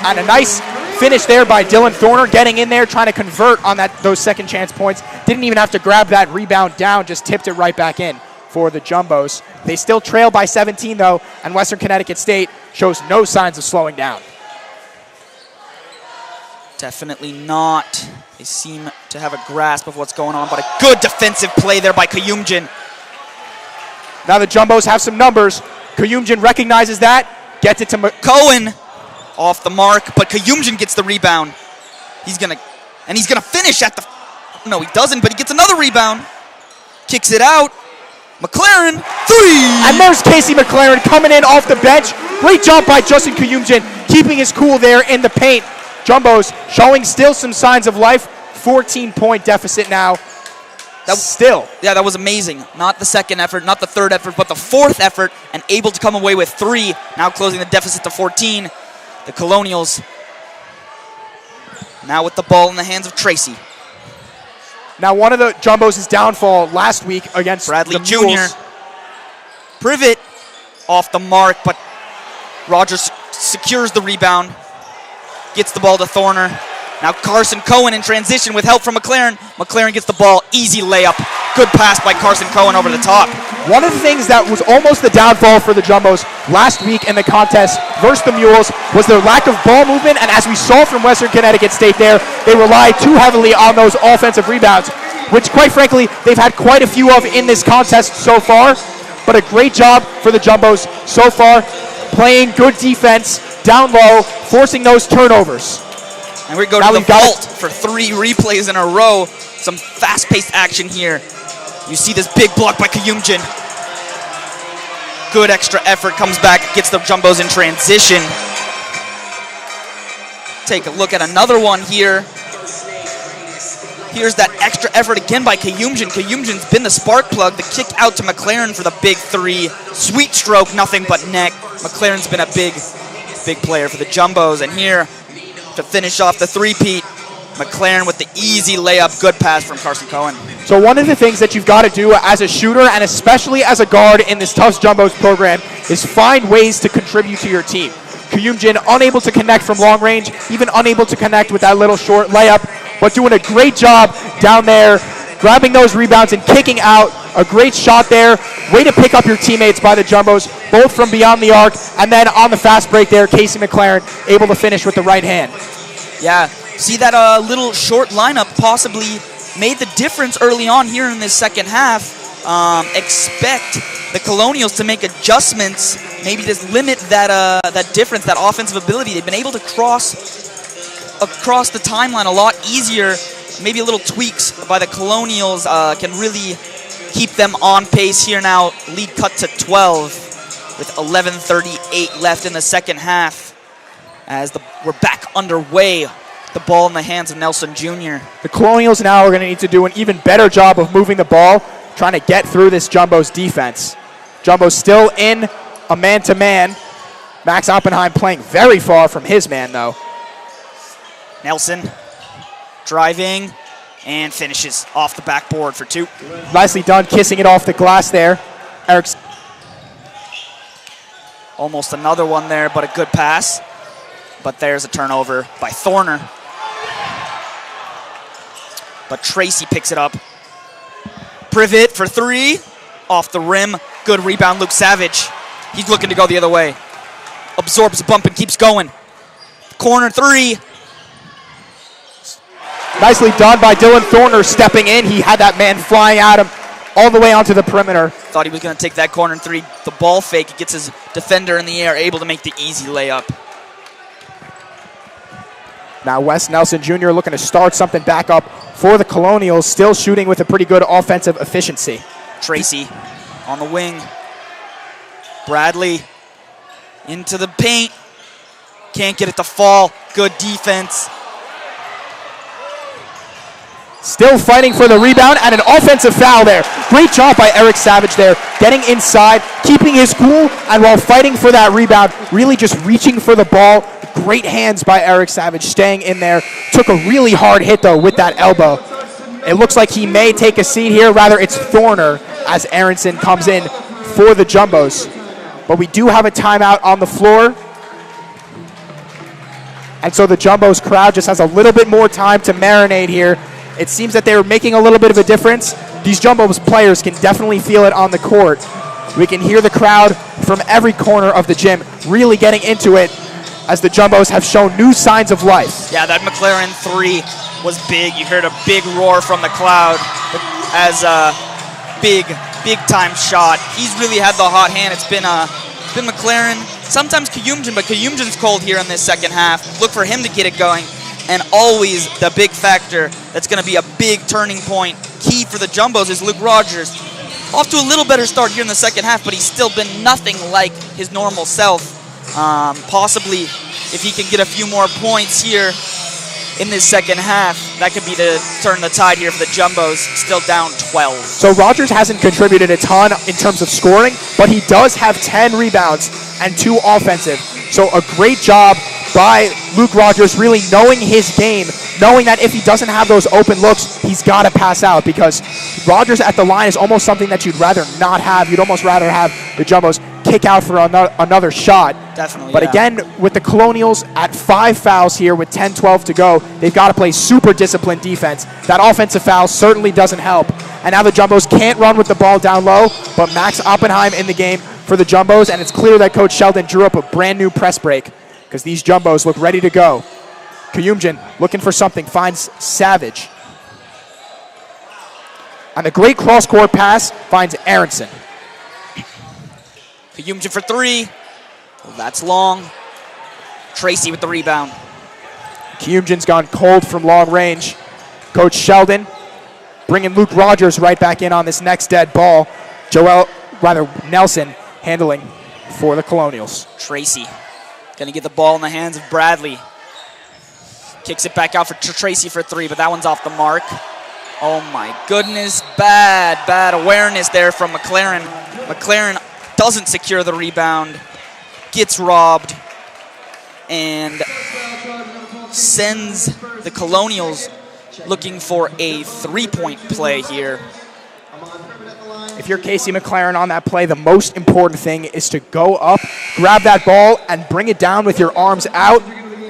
And a nice finish there by Dylan Thorner, getting in there, trying to convert on those second chance points. Didn't even have to grab that rebound down, just tipped it right back in for the Jumbos. They still trail by 17, though, and Western Connecticut State shows no signs of slowing down. Definitely not. They seem to have a grasp of what's going on, but a good defensive play there by Kayumjan. Now the Jumbos have some numbers. Kayumjan recognizes that, gets it to Cohen off the mark, but Kayumjan gets the rebound. He's gonna finish at the. No, he doesn't, but he gets another rebound. Kicks it out. McLaren, 3! And there's Casey McLaren coming in off the bench. Great job by Justin Kayumjan, keeping his cool there in the paint. Jumbos showing still some signs of life. 14-point deficit now. Yeah, that was amazing. Not the second effort, not the third effort, but the 4th effort, and able to come away with 3. Now closing the deficit to 14. The Colonials now with the ball in the hands of Tracy. Now one of the Jumbos' downfall last week against Bradley the Jr. Mules. Privet off the mark, but Rogers secures the rebound. Gets the ball to Thorner. Now Carson Cohen in transition with help from McLaren. McLaren gets the ball, easy layup. Good pass by Carson Cohen over the top. One of the things that was almost the downfall for the Jumbos last week in the contest versus the Mules was their lack of ball movement, and as we saw from Western Connecticut State there, they relied too heavily on those offensive rebounds, which quite frankly, they've had quite a few of in this contest so far, but a great job for the Jumbos so far, playing good defense, down low, forcing those turnovers. And we go to the vault for 3 replays in a row. Some fast-paced action here. You see this big block by Kayumjan. Good extra effort, comes back, gets the Jumbos in transition. Take a look at another one here. Here's that extra effort again by Kayumjan. Kayumjan's been the spark plug. The kick out to McLaren for the big 3. Sweet stroke, nothing but net. McLaren's been a big player for the Jumbos. And here, to finish off the 3-peat, McLaren with the easy layup, good pass from Carson Cohen. So one of the things that you've got to do as a shooter, and especially as a guard in this Tufts Jumbos program, is find ways to contribute to your team. Kayumjan unable to connect from long range, even unable to connect with that little short layup, but doing a great job down there, grabbing those rebounds and kicking out. A great shot there. Way to pick up your teammates by the Jumbos, both from beyond the arc, and then on the fast break there, Casey McLaren able to finish with the right hand. Yeah, see that little short lineup possibly made the difference early on here in this second half. Expect the Colonials to make adjustments, maybe just limit that difference, that offensive ability. They've been able to cross across the timeline a lot easier. Maybe a little tweaks by the Colonials can really keep them on pace here now. Lead cut to 12 with 11:38 left in the second half as we're back underway. The ball in the hands of Nelson Jr. The Colonials now are going to need to do an even better job of moving the ball, trying to get through this Jumbo's defense. Jumbo's still in a man-to-man. Max Oppenheim playing very far from his man, though. Nelson driving and finishes off the backboard for 2. Nicely done, kissing it off the glass there. Eric's almost another one there, but a good pass. But there's a turnover by Thorner. But Tracy picks it up. Privet for 3. Off the rim. Good rebound, Luke Savage. He's looking to go the other way. Absorbs the bump and keeps going. Corner 3. Nicely done by Dylan Thorner stepping in. He had that man flying at him all the way onto the perimeter. Thought he was going to take that corner 3. The ball fake. He gets his defender in the air, able to make the easy layup. Now Wes Nelson Jr. looking to start something back up for the Colonials, still shooting with a pretty good offensive efficiency. Tracy on the wing. Bradley into the paint. Can't get it to fall. Good defense. Still fighting for the rebound and an offensive foul there. Great job by Eric Savage there, getting inside, keeping his cool, and while fighting for that rebound, really just reaching for the ball. Great hands by Eric Savage, staying in there. Took a really hard hit, though, with that elbow. It looks like he may take a seat here. Rather, it's Thorner as Aronson comes in for the Jumbos. But we do have a timeout on the floor. And so the Jumbos crowd just has a little bit more time to marinate here. It seems that they're making a little bit of a difference. These Jumbos players can definitely feel it on the court. We can hear the crowd from every corner of the gym really getting into it as the Jumbos have shown new signs of life. Yeah, that McLaren 3 was big. You heard a big roar from the crowd as a big time shot. He's really had the hot hand. It's been McLaren, sometimes Kayumjan, but Kayumjan's cold here in this second half. Look for him to get it going. And always the big factor that's going to be a big turning point. Key for the Jumbos is Luke Rogers. Off to a little better start here in the second half, but he's still been nothing like his normal self. Possibly, if he can get a few more points here in this second half, that could be to turn the tide here for the Jumbos, still down 12. So Rogers hasn't contributed a ton in terms of scoring, but he does have 10 rebounds and 2 offensive. So a great job by Luke Rogers, really knowing his game, knowing that if he doesn't have those open looks, he's got to pass out, because Rogers at the line is almost something that you'd rather not have. You'd almost rather have the Jumbos kick out for another shot. Definitely, But yeah. again, with the Colonials at 5 fouls here with 10-12 to go, they've got to play super disciplined defense. That offensive foul certainly doesn't help. And now the Jumbos can't run with the ball down low, but Max Oppenheim in the game for the Jumbos, and it's clear that Coach Sheldon drew up a brand new press break because these Jumbos look ready to go. Kayumjan looking for something, finds Savage. On the great cross-court pass, finds Aronson. Kayumjan for 3. Well, that's long. Tracy with the rebound. Kayumjan's gone cold from long range. Coach Sheldon bringing Luke Rogers right back in on this next dead ball. Nelson handling for the Colonials. Tracy gonna get the ball in the hands of Bradley. Kicks it back out for Tracy for 3, but that one's off the mark. Oh my goodness, bad awareness there from McLaren. McLaren doesn't secure the rebound, gets robbed, and sends the Colonials looking for a 3-point play here. If you're Casey McLaren on that play, the most important thing is to go up, grab that ball, and bring it down with your arms out.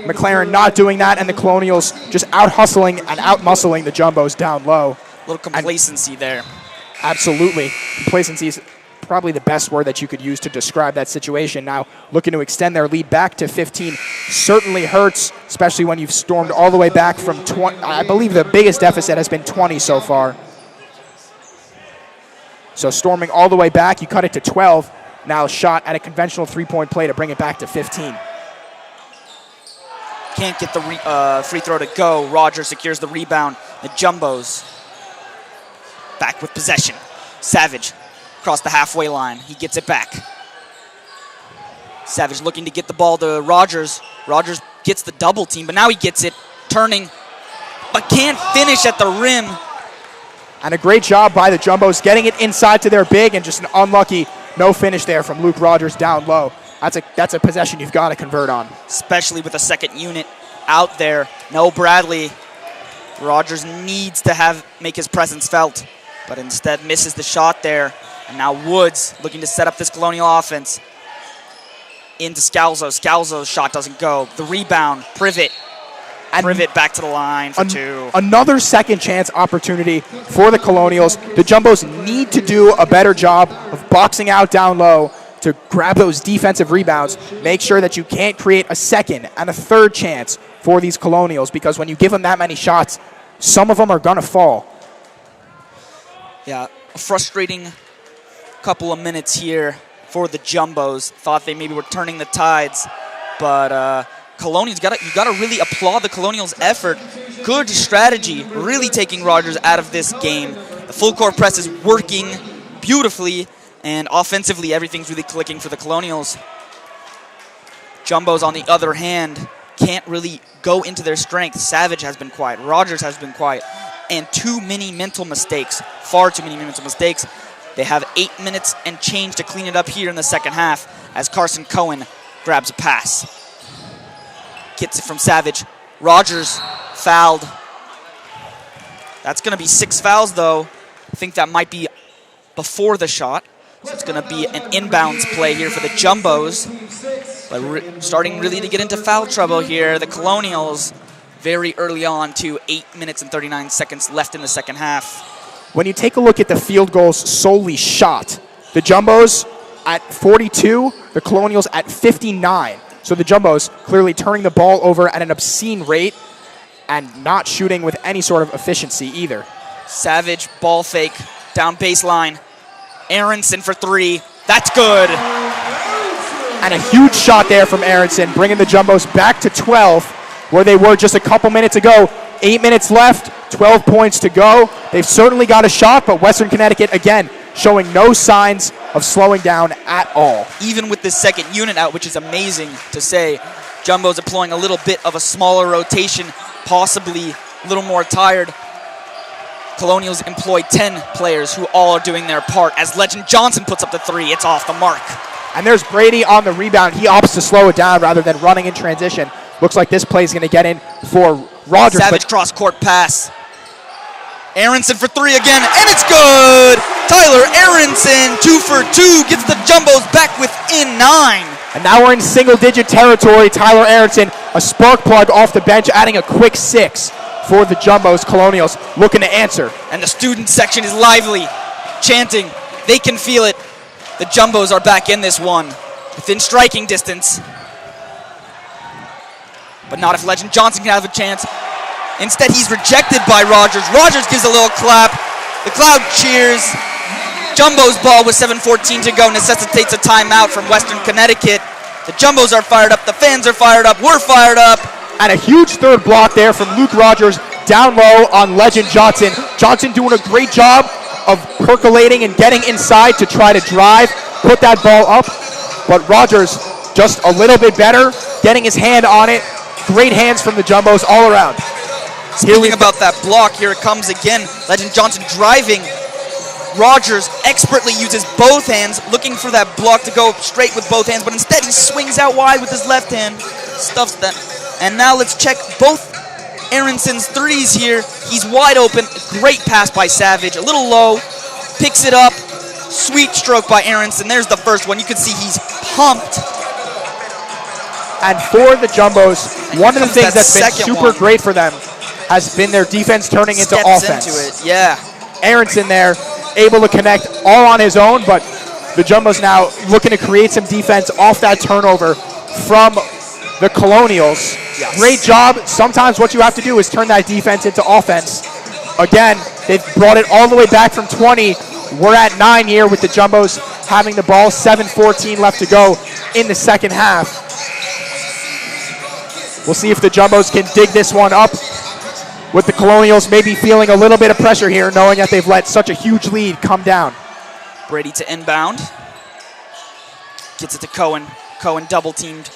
McLaren not doing that, and the Colonials just out-hustling and out-muscling the Jumbos down low. A little complacency there. Absolutely. Complacency is probably the best word that you could use to describe that situation. Now looking to extend their lead back to 15 certainly hurts, especially when you've stormed all the way back from 20. I believe the biggest deficit has been 20 so far. So storming all the way back, you cut it to 12. Now a shot at a conventional three-point play to bring it back to 15. Can't get the free throw to go. Rogers secures the rebound. The Jumbos back with possession. Savage across the halfway line. He gets it back. Savage looking to get the ball to Rogers. Rogers gets the double team, but now he gets it, turning, but can't finish at the rim. And a great job by the Jumbos getting it inside to their big, and just an unlucky no finish there from Luke Rogers down low. That's a possession you've got to convert on. Especially with a second unit out there. No Bradley. Rogers needs to make his presence felt, but instead misses the shot there. And now Woods looking to set up this Colonial offense. Into Scalzo. Scalzo's shot doesn't go. The rebound, Privet. And Privet back to the line for two. Another second chance opportunity for the Colonials. The Jumbos need to do a better job of boxing out down low to grab those defensive rebounds. Make sure that you can't create a second and a third chance for these Colonials, because when you give them that many shots, some of them are going to fall. Yeah, a frustrating couple of minutes here for the Jumbos. Thought they maybe were turning the tides, but Colonials, you gotta really applaud the Colonials' effort. Good strategy, really taking Rogers out of this game. The full court press is working beautifully, and offensively, everything's really clicking for the Colonials. Jumbos, on the other hand, can't really go into their strength. Savage has been quiet. Rogers has been quiet. And too many mental mistakes. Far too many mental mistakes. They have 8 minutes and change to clean it up here in the second half as Carson Cohen grabs a pass. Gets it from Savage. Rogers fouled. That's going to be 6 fouls, though. I think that might be before the shot. So it's going to be an inbounds play here for the Jumbos. But starting really to get into foul trouble here. The Colonials very early on to 8 minutes and 39 seconds left in the second half. When you take a look at the field goals solely shot, the Jumbos at 42, the Colonials at 59. So the Jumbos clearly turning the ball over at an obscene rate and not shooting with any sort of efficiency either. Savage ball fake down baseline. Aronson for three. That's good. And a huge shot there from Aronson, bringing the Jumbos back to 12, where they were just a couple minutes ago. 8 minutes left, 12 points to go. They've certainly got a shot, but Western Connecticut, again, showing no signs of slowing down at all. Even with this second unit out, which is amazing to say, Jumbo's employing a little bit of a smaller rotation, possibly a little more tired. Colonials employ 10 players who all are doing their part. As Legend Johnson puts up the three, it's off the mark. And there's Brady on the rebound. He opts to slow it down rather than running in transition. Looks like this play is going to get in for Rogers. Savage cross-court pass. Aronson for three again, and it's good! Tyler Aronson, 2 for 2, gets the Jumbos back within 9. And now we're in single-digit territory. Tyler Aronson, a spark plug off the bench, adding a quick 6 for the Jumbos. Colonials looking to answer. And the student section is lively, chanting. They can feel it. The Jumbos are back in this one, within striking distance. But not if Legend Johnson can have a chance. Instead, he's rejected by Rogers. Rogers gives a little clap. The crowd cheers. Jumbo's ball with 7:14 to go necessitates a timeout from Western Connecticut. The Jumbos are fired up. The fans are fired up. We're fired up. And a huge third block there from Luke Rogers down low on Legend Johnson. Johnson doing a great job of percolating and getting inside to try to drive, put that ball up. But Rogers just a little bit better, getting his hand on it. Great hands from the Jumbos all around. Speaking about that block, here it comes again. Legend Johnson driving. Rogers expertly uses both hands, looking for that block to go straight with both hands, but instead he swings out wide with his left hand, stuffs that. And now let's check both Aronson's threes here. He's wide open. Great pass by Savage. A little low. Picks it up. Sweet stroke by Aronson. There's the first one. You can see he's pumped. And for the Jumbos, one of the things that's been super great for them has been their defense turning into offense. Into it, yeah. Aronson there, able to connect all on his own, but the Jumbos now looking to create some defense off that turnover from the Colonials. Yes. Great job. Sometimes what you have to do is turn that defense into offense. Again, they've brought it all the way back from 20. We're at 9 here with the Jumbos having the ball. 7:14 left to go in the second half. We'll see if the Jumbos can dig this one up, with the Colonials maybe feeling a little bit of pressure here, knowing that they've let such a huge lead come down. Brady to inbound. Gets it to Cohen. Cohen double teamed.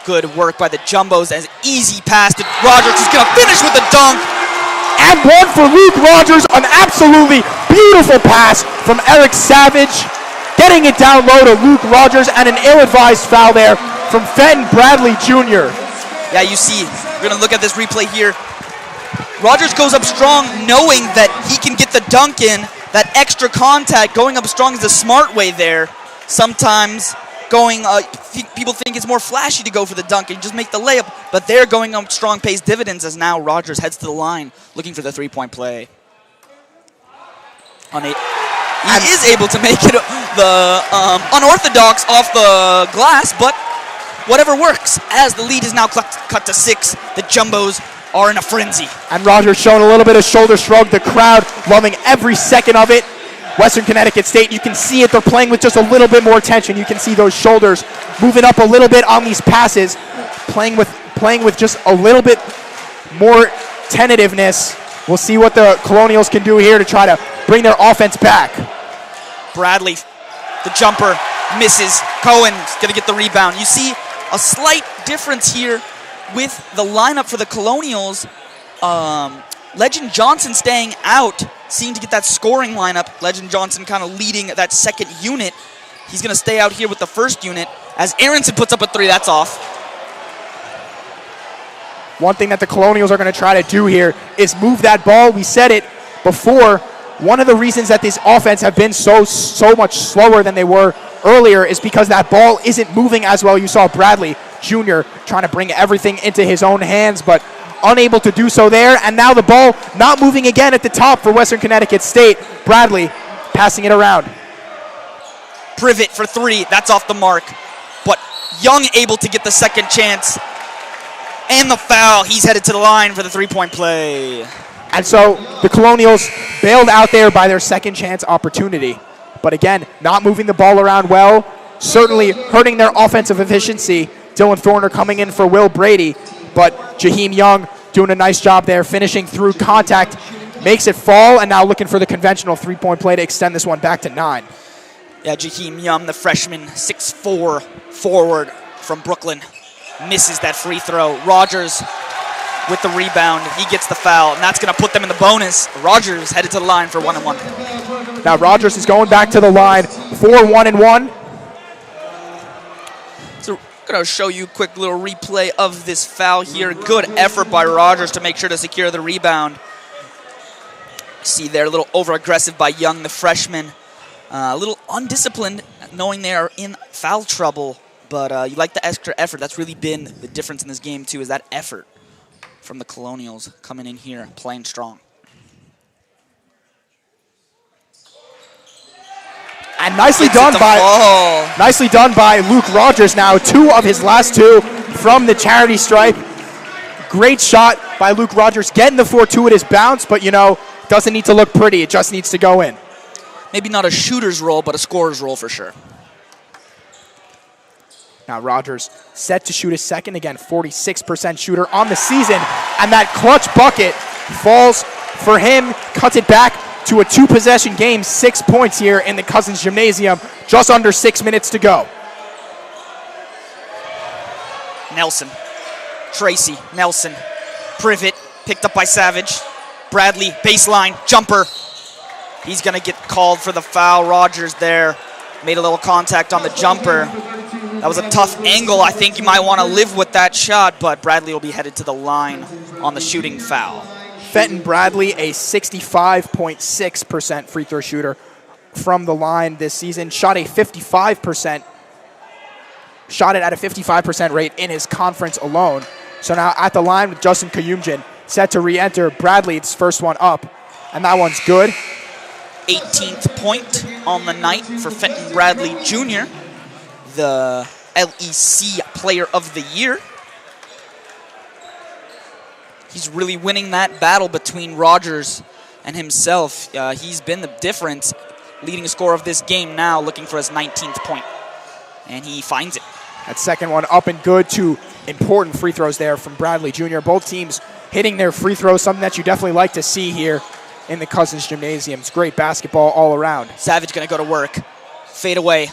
Good work by the Jumbos as easy pass to Rogers. He's going to finish with a dunk. And one for Luke Rogers, an absolutely beautiful pass from Eric Savage. Getting it down low to Luke Rogers, and an ill-advised foul there from Fenton Bradley Jr. Yeah, you see, we're going to look at this replay here. Rogers goes up strong knowing that he can get the dunk in. That extra contact, going up strong is the smart way there. Sometimes people think it's more flashy to go for the dunk and just make the layup, but they're going up strong pays dividends as now Rogers heads to the line looking for the three-point play. He is able to make it the unorthodox off the glass, but whatever works as the lead is now cut to 6. The Jumbos are in a frenzy. And Rogers showing a little bit of shoulder shrug. The crowd loving every second of it. Western Connecticut State, you can see it. They're playing with just a little bit more tension. You can see those shoulders moving up a little bit on these passes, playing with just a little bit more tentativeness. We'll see what the Colonials can do here to try to bring their offense back. Bradley, the jumper, misses. Cohen's going to get the rebound. You see a slight difference here with the lineup for the Colonials. Legend Johnson staying out, seeing to get that scoring lineup. Legend Johnson kind of leading that second unit. He's going to stay out here with the first unit. As Aronson puts up a 3, that's off. One thing that the Colonials are going to try to do here is move that ball. We said it before. One of the reasons that this offense have been so much slower than they were earlier is because that ball isn't moving as well. You saw Bradley Jr. trying to bring everything into his own hands, but unable to do so there. And now the ball not moving again at the top for Western Connecticut State. Bradley passing it around. Privet for 3, that's off the mark. But Young able to get the second chance. And the foul, he's headed to the line for the three-point play. And so the Colonials bailed out there by their second chance opportunity. But again, not moving the ball around well, certainly hurting their offensive efficiency. Dylan Thorner coming in for Will Brady, but Jaheim Young doing a nice job there, finishing through contact, makes it fall, and now looking for the conventional three-point play to extend this one back to 9. Yeah, Jaheim Young, the freshman, 6'4", forward from Brooklyn, misses that free throw. Rogers with the rebound, he gets the foul, and that's going to put them in the bonus. Rogers headed to the line for 1-1. Now Rogers is going back to the line for 1-1. So we're going to show you a quick little replay of this foul here. Good effort by Rogers to make sure to secure the rebound. See there, a little over-aggressive by Young, the freshman. A little undisciplined, knowing they are in foul trouble. But you like the extra effort. That's really been the difference in this game, too, is that effort from the Colonials coming in here, playing strong. And nicely done by Luke Rogers now. 2 of his last 2 from the charity stripe. Great shot by Luke Rogers, getting the fortuitous bounce, but, doesn't need to look pretty. It just needs to go in. Maybe not a shooter's role, but a scorer's role for sure. Now Rogers set to shoot a second. Again, 46% shooter on the season. And that clutch bucket falls for him. Cuts it back to a 2-possession game. 6 points here in the Cousins Gymnasium. Just under 6 minutes to go. Nelson. Tracy. Nelson. Privet. Picked up by Savage. Bradley. Baseline. Jumper. He's going to get called for the foul. Rogers there made a little contact on the jumper. That was a tough angle. I think you might want to live with that shot, but Bradley will be headed to the line on the shooting foul. Fenton Bradley, a 65.6% free throw shooter from the line this season. Shot it at a 55% rate in his conference alone. So now at the line with Justin Kayumjian, set to re-enter. Bradley, it's first one up, and that one's good. 18th point on the night for Fenton Bradley Jr., the LEC Player of the Year. He's really winning that battle between Rogers and himself. He's been the difference, leading scorer of this game now, looking for his 19th point. And he finds it. That second one up and good. Two important free throws there from Bradley Jr. Both teams hitting their free throws, something that you definitely like to see here in the Cousins Gymnasium. It's great basketball all around. Savage going to go to work. Fade away.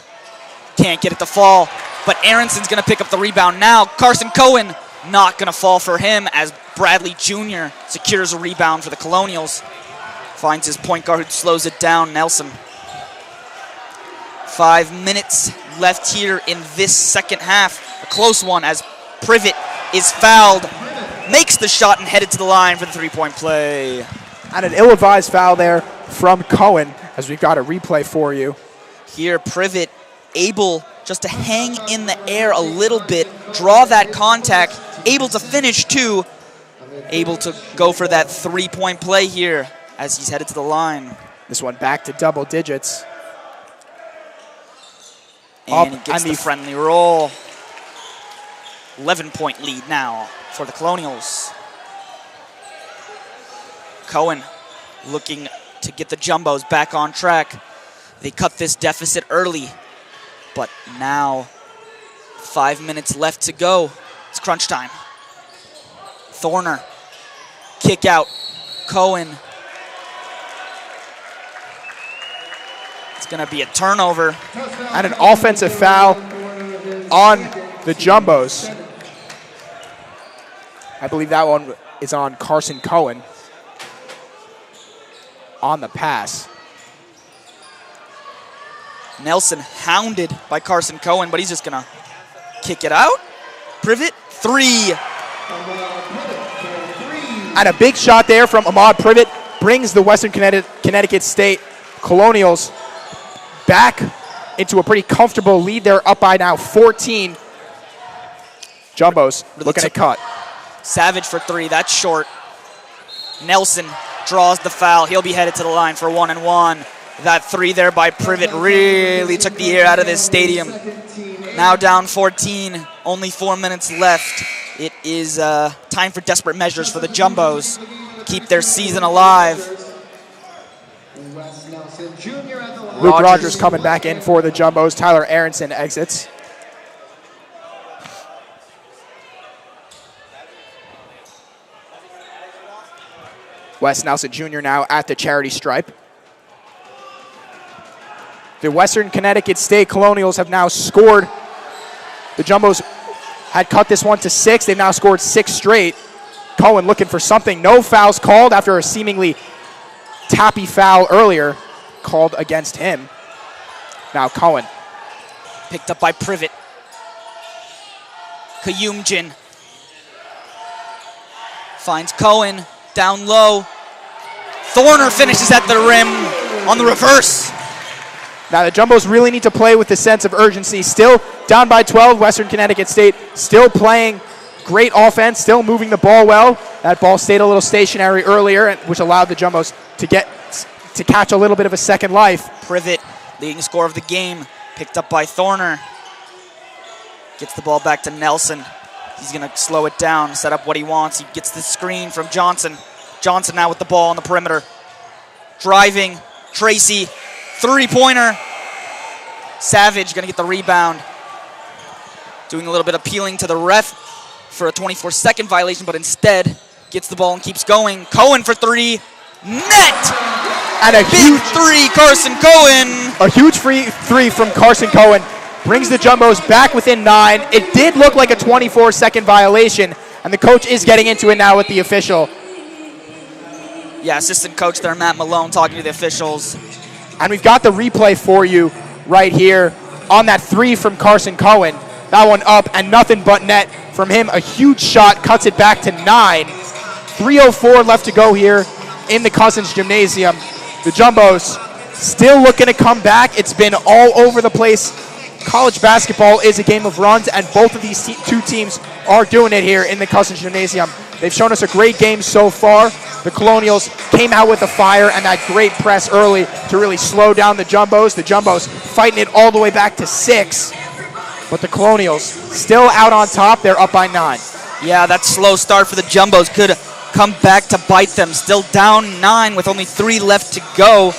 Can't get it to fall. But Aronson's going to pick up the rebound now. Carson Cohen not going to fall for him as Bradley Jr. secures a rebound for the Colonials. Finds his point guard who slows it down, Nelson. 5 minutes left here in this second half. A close one as Privet is fouled. Makes the shot and headed to the line for the three-point play. And an ill-advised foul there from Cohen, as we've got a replay for you. Here, Privet able just to hang in the air a little bit, draw that contact, able to finish too, able to go for that three-point play here as he's headed to the line. This one back to double digits. And he gets the friendly roll. 11-point lead now for the Colonials. Cohen looking to get the Jumbos back on track. They cut this deficit early, but now 5 minutes left to go. It's crunch time. Thorner, kick out, Cohen. It's gonna be a turnover. And an offensive foul on the Jumbos. I believe that one is on Carson Cohen on the pass. Nelson hounded by Carson Cohen, but he's just gonna kick it out. Privet, three. And a big shot there from Ahmad Privet brings the Western Connecticut State Colonials back into a pretty comfortable lead. They're up by now 14. Jumbos looking to cut. Savage for three, that's short. Nelson draws the foul. He'll be headed to the line for 1-1. That three there by Privet really took the air out of this stadium. Now down 14, only 4 minutes left. It is time for desperate measures for the Jumbos. Keep their season alive. Luke Rogers coming back in for the Jumbos. Tyler Aronson exits. Wes Nelson Jr. now at the charity stripe. The Western Connecticut State Colonials have now scored. The Jumbos had cut this one to 6. They've now scored 6 straight. Cohen looking for something. No fouls called after a seemingly tappy foul earlier called against him. Now Cohen. Picked up by Privet. Kayumjin finds Cohen down low. Thorner finishes at the rim on the reverse. Now the Jumbos really need to play with the sense of urgency. Still down by 12, Western Connecticut State still playing great offense, still moving the ball well. That ball stayed a little stationary earlier, which allowed the Jumbos to catch a little bit of a second life. Privet, leading scorer of the game, picked up by Thorner. Gets the ball back to Nelson. He's gonna slow it down, set up what he wants. He gets the screen from Johnson. Johnson now with the ball on the perimeter. Driving, Tracy, three-pointer. Savage gonna get the rebound. Doing a little bit of appealing to the ref for a 24-second violation, but instead gets the ball and keeps going. Cohen for three, net! And a huge three, Carson Cohen. A huge three from Carson Cohen brings the Jumbos back within 9. It did look like a 24-second violation, and the coach is getting into it now with the official. Yeah, assistant coach there, Matt Malone, talking to the officials. And we've got the replay for you right here on that three from Carson Cohen. That one up and nothing but net from him. A huge shot, cuts it back to 9. 3:04 left to go here in the Cousins Gymnasium. The Jumbos still looking to come back. It's been all over the place. College basketball is a game of runs, and both of these two teams are doing it here in the Cousins Gymnasium. They've shown us a great game so far, but The Colonials came out with the fire and that great press early to really slow down the Jumbos. The Jumbos fighting it all the way back to 6. But the Colonials still out on top. They're up by 9. Yeah, that slow start for the Jumbos could come back to bite them. Still down 9 with only 3 left to go.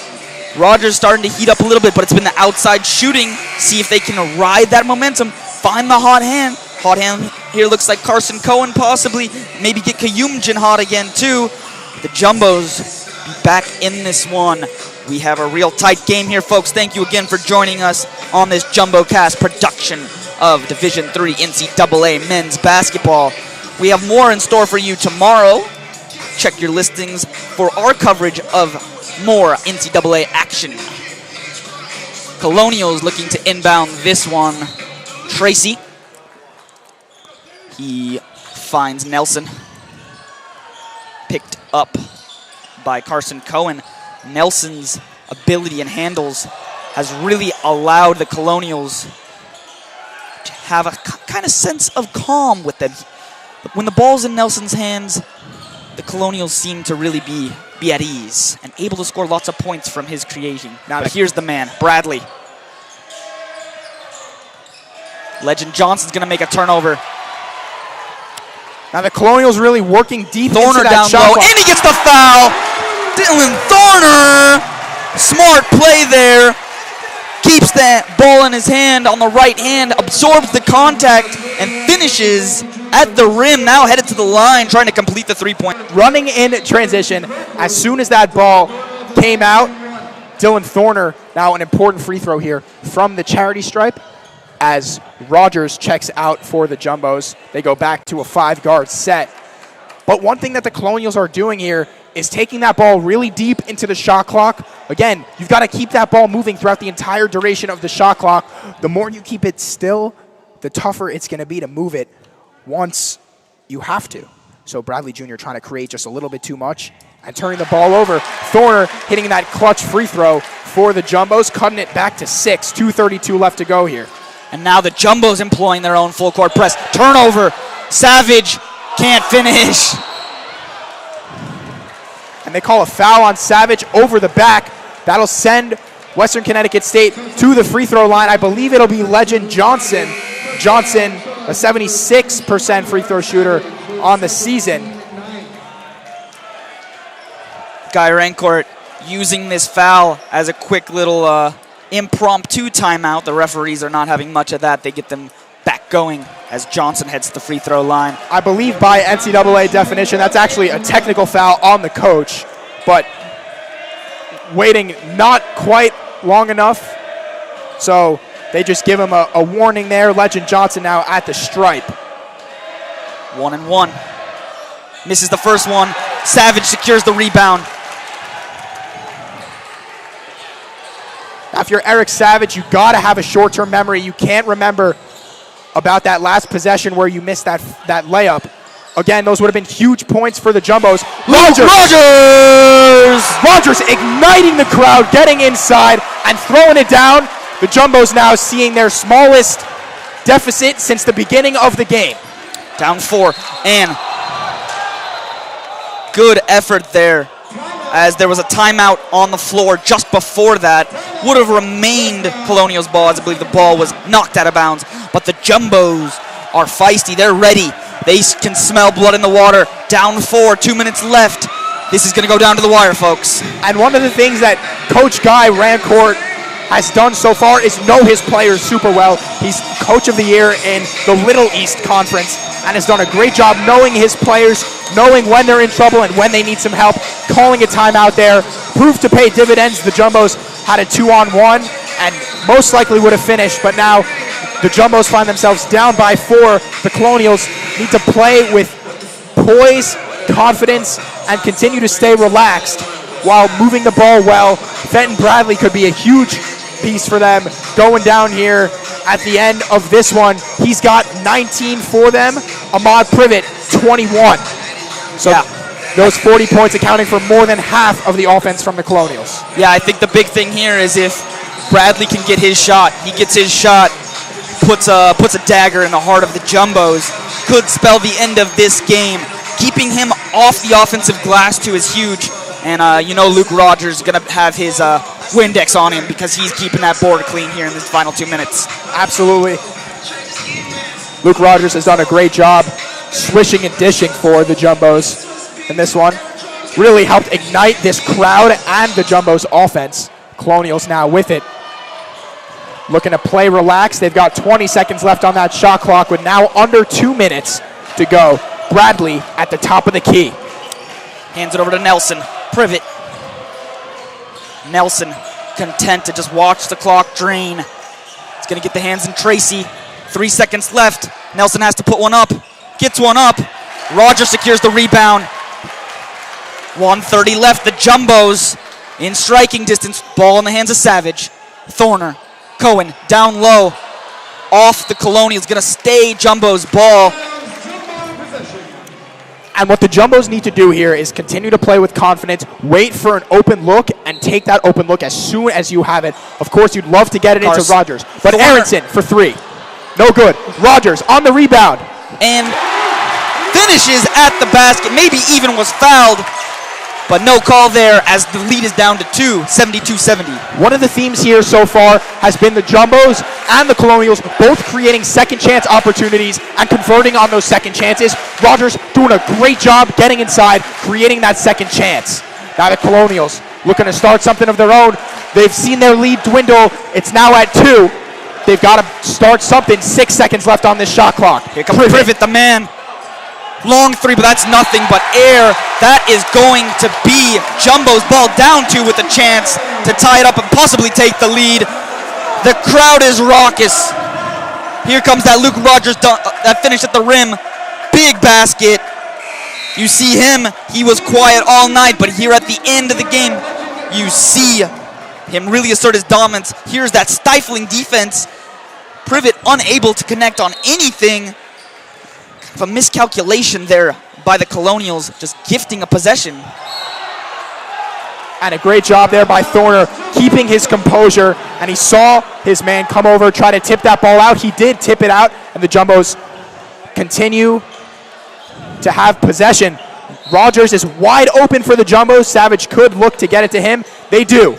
Rogers starting to heat up a little bit, but it's been the outside shooting. See if they can ride that momentum, find the hot hand. Hot hand here looks like Carson Cohen possibly. Maybe get Kayumjin hot again too. The Jumbos be back in this one. We have a real tight game here, folks. Thank you again for joining us on this JumboCast production of Division III NCAA men's basketball. We have more in store for you tomorrow. Check your listings for our coverage of more NCAA action. Colonials looking to inbound this one. Tracy. He finds Nelson. Picked up by Carson Cohen. Nelson's ability and handles has really allowed the Colonials to have a kind of sense of calm with them. When the ball's in Nelson's hands, the Colonials seem to really be at ease and able to score lots of points from his creation. Now here's the man, Bradley. Legend Johnson's gonna make a turnover. Now the Colonials really working deep Thorner into that down shot low, clock. and he gets the foul. Dylan Thorner, smart play there. Keeps that ball in his hand on the right hand, absorbs the contact, and finishes at the rim. Now headed to the line, trying to complete the three-point. Running in transition, as soon as that ball came out, Dylan Thorner, now an important free throw here from the charity stripe, as Rogers checks out for the Jumbos. They go back to a 5-guard set. But one thing that the Colonials are doing here is taking that ball really deep into the shot clock. Again, you've got to keep that ball moving throughout the entire duration of the shot clock. The more you keep it still, the tougher it's going to be to move it once you have to. So Bradley Jr. trying to create just a little bit too much and turning the ball over. Thorner hitting that clutch free throw for the Jumbos, cutting it back to 6. 2:32 left to go here. And now the Jumbos employing their own full court press. Turnover. Savage can't finish. And they call a foul on Savage over the back. That'll send Western Connecticut State to the free throw line. I believe it'll be Legend Johnson. Johnson, a 76% free throw shooter on the season. Guy Rancourt using this foul as a quick little impromptu timeout. The referees are not having much of that. They get them back going as Johnson heads to the free throw line. I believe by NCAA definition, that's actually a technical foul on the coach, but waiting not quite long enough. So they just give him a warning there. Legend Johnson now at the stripe. 1-and-1. Misses the first one. Savage secures the rebound. Now, if you're Eric Savage, you got to have a short-term memory. You can't remember about that last possession where you missed that layup. Again, those would have been huge points for the Jumbos. Rogers igniting the crowd, getting inside and throwing it down. The Jumbos now seeing their smallest deficit since the beginning of the game. Down 4, and good effort there, as there was a timeout on the floor just before that. Would have remained Colonials' ball, as I believe the ball was knocked out of bounds. But the Jumbos are feisty. They're ready. They can smell blood in the water. Down 4, 2 minutes left. This is going to go down to the wire, folks. And one of the things that Coach Guy Rancourt has done so far is know his players super well. He's Coach of the Year in the Little East Conference and has done a great job knowing his players, knowing when they're in trouble and when they need some help, calling a timeout there. Proved to pay dividends. The Jumbos had a 2-on-1 and most likely would have finished, but now the Jumbos find themselves down by 4. The Colonials need to play with poise, confidence, and continue to stay relaxed while moving the ball well. Fenton Bradley could be a huge piece for them going down here at the end of this one. He's got 19 for them. Ahmad Privet, 21. So those 40 points accounting for more than half of the offense from the Colonials. Yeah, I think the big thing here is if Bradley can get his shot, he gets his shot, puts a dagger in the heart of the Jumbos, could spell the end of this game. keeping him off the offensive glass too is huge. And Luke Rogers is going to have his Windex on him because he's keeping that board clean here in the final 2 minutes. Absolutely. Luke Rogers has done a great job swishing and dishing for the Jumbos in this one. Really helped ignite this crowd and the Jumbos offense. Colonials now with it. Looking to play relaxed. They've got 20 seconds left on that shot clock with now under 2 minutes to go. Bradley at the top of the key. Hands it over to Nelson. Privet. Nelson content to just watch the clock drain. It's going to get the hands in Tracy. 3 seconds left. Nelson has to put one up. Gets one up. Rogers secures the rebound. 1:30 left. The Jumbos in striking distance. Ball in the hands of Savage. Thorner. Cohen down low. Off the Colonials. Going to stay Jumbo's ball. And what the Jumbos need to do here is continue to play with confidence, wait for an open look, and take that open look as soon as you have it. Of course, you'd love to get it into Rogers, but Aronson for 3. No good. Rogers on the rebound. And finishes at the basket. Maybe even was fouled, but no call there as the lead is down to 2, 72-70. One of the themes here so far has been the Jumbos and the Colonials both creating second chance opportunities and converting on those second chances. Rogers doing a great job getting inside, creating that second chance. Now the Colonials looking to start something of their own. They've seen their lead dwindle. It's now at 2. They've got to start something. 6 seconds left on this shot clock. Here comes Privet, the man. Long 3, but that's nothing but air. That is going to be Jumbo's ball down 2 with a chance to tie it up and possibly take the lead. The crowd is raucous. Here comes that Luke Rogers that finish at the rim. Big basket. You see him. He was quiet all night, but here at the end of the game, you see him really assert his dominance. Here's that stifling defense. Privet unable to connect on anything. A miscalculation there by the Colonials, just gifting a possession. And a great job there by Thorner, keeping his composure, and he saw his man come over, try to tip that ball out. He did tip it out, and the Jumbos continue to have possession. Rogers is wide open for the Jumbos. Savage could look to get it to him. They do.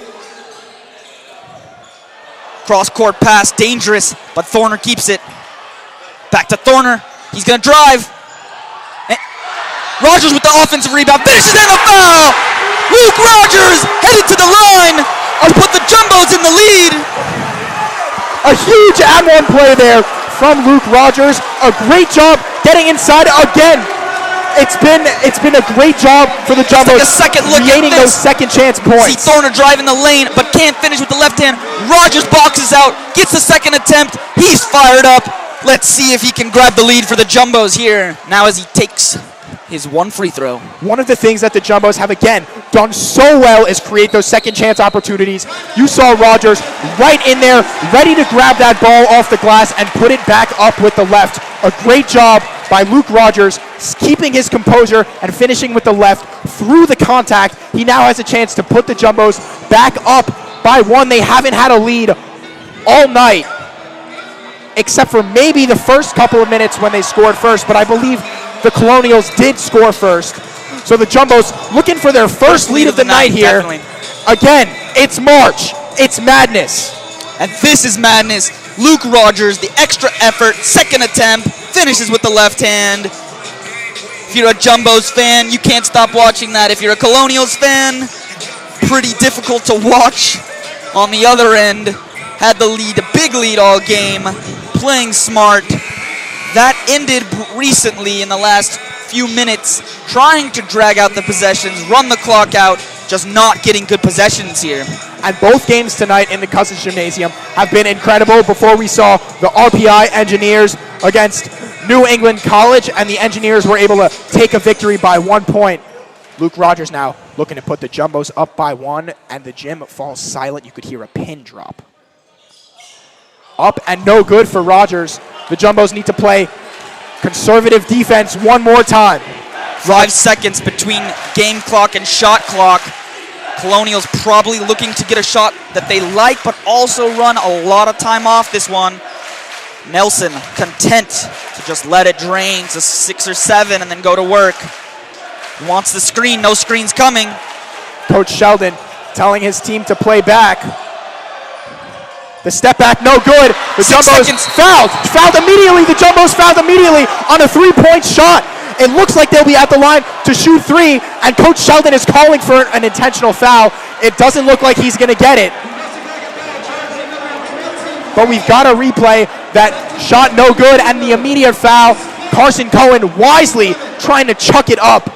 Cross-court pass, dangerous, but Thorner keeps it. Back to Thorner. He's going to drive. And Rogers with the offensive rebound. Finishes and a foul! Luke Rogers headed to the line to put the Jumbos in the lead. A huge and-one play there from Luke Rogers. A great job getting inside again. It's been a great job for the Jumbos. Take a second look creating at this. those second chance points. See Thorner driving the lane, but can't finish with the left hand. Rogers boxes out, gets the second attempt. He's fired up. Let's see if he can grab the lead for the Jumbos here. Now as he takes his 1 free throw. One of the things that the Jumbos have, again, done so well is create those second chance opportunities. You saw Rogers right in there, ready to grab that ball off the glass and put it back up with the left. A great job by Luke Rogers, keeping his composure and finishing with the left through the contact. He now has a chance to put the Jumbos back up by 1. They haven't had a lead all night, except for maybe the first couple of minutes when they scored first, but I believe the Colonials did score first. So the Jumbos looking for their first lead of the night here. Definitely. Again, it's March. It's madness. And this is madness. Luke Rogers, the extra effort, second attempt, finishes with the left hand. If you're a Jumbos fan, you can't stop watching that. If you're a Colonials fan, pretty difficult to watch. On the other end, had the lead, a big lead all game, playing smart. That ended recently in the last few minutes, trying to drag out the possessions, run the clock out, just not getting good possessions here. And both games tonight in the Cousins Gymnasium have been incredible. Before we saw the RPI Engineers against New England College, and the Engineers were able to take a victory by 1 point. Luke Rogers now looking to put the Jumbos up by 1, and the gym falls silent. You could hear a pin drop. Up and no good for Rogers. The Jumbos need to play conservative defense one more time. 5 seconds between game clock and shot clock. Colonials probably looking to get a shot that they like, but also run a lot of time off this one. Nelson content to just let it drain to 6 or 7 and then go to work. Wants the screen. No screen's coming. Coach Sheldon telling his team to play back. The step back, no good. The 6 Jumbos seconds. fouled immediately. The Jumbos fouled immediately on a 3-point shot. It looks like they'll be at the line to shoot 3, and Coach Sheldon is calling for an intentional foul. It doesn't look like he's going to get it. But we've got a replay. That shot no good, and the immediate foul. Carson Cohen wisely trying to chuck it up.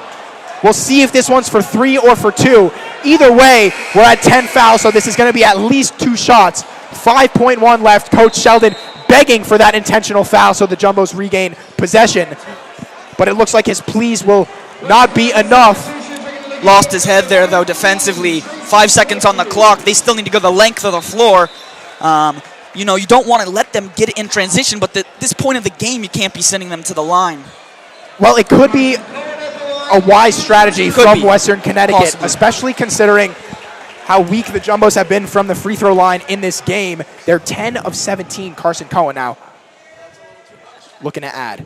We'll see if this one's for 3 or for 2. Either way, we're at 10 fouls, so this is going to be at least 2 shots. 5.1 left. Coach Sheldon begging for that intentional foul so the Jumbos regain possession. But it looks like his pleas will not be enough. Lost his head there, though, defensively. 5 seconds on the clock. They still need to go the length of the floor. You don't want to let them get in transition, but at this point of the game, you can't be sending them to the line. Well, it could be a wise strategy from Western Connecticut, Possibly. especially considering how weak the Jumbos have been from the free throw line in this game. They're 10 of 17. Carson Cohen now looking to add.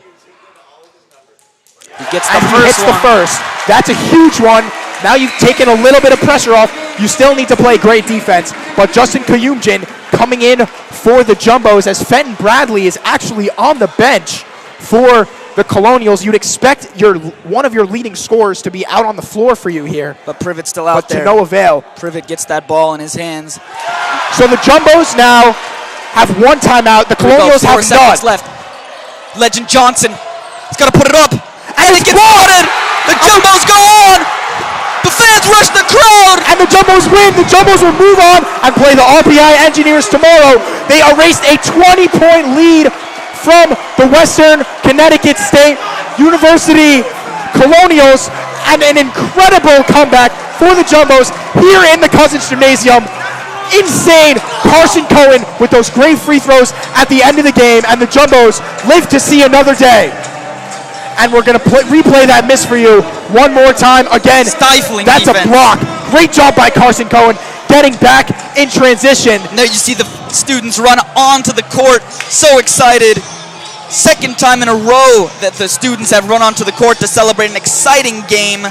He gets And he hits the first. That's a huge one. Now you've taken a little bit of pressure off. You still need to play great defense. But Justin Kayumjin coming in for the Jumbos as Fenton Bradley is actually on the bench for the Colonials. You'd expect one of your leading scorers to be out on the floor for you here. But Privet's still out there. But to no avail. Privet gets that ball in his hands. So the Jumbos now have 1 timeout. The Colonials have 4 seconds none. left. Legend Johnson. He's got to put it up. And it gets spotted. The Jumbos go on. The fans rush the crowd. And the Jumbos win. The Jumbos will move on and play the RPI Engineers tomorrow. They erased a 20-point lead from the Western Connecticut State University Colonials, and an incredible comeback for the Jumbos here in the Cousins Gymnasium. Insane. Carson Cohen with those great free throws at the end of the game, and the Jumbos live to see another day. And we're going to replay that miss for you one more time. Again, Stifling that's defense. a block. Great job by Carson Cohen getting back in transition. Now you see the students run onto the court, so excited. Second time in a row that the students have run onto the court to celebrate an exciting game.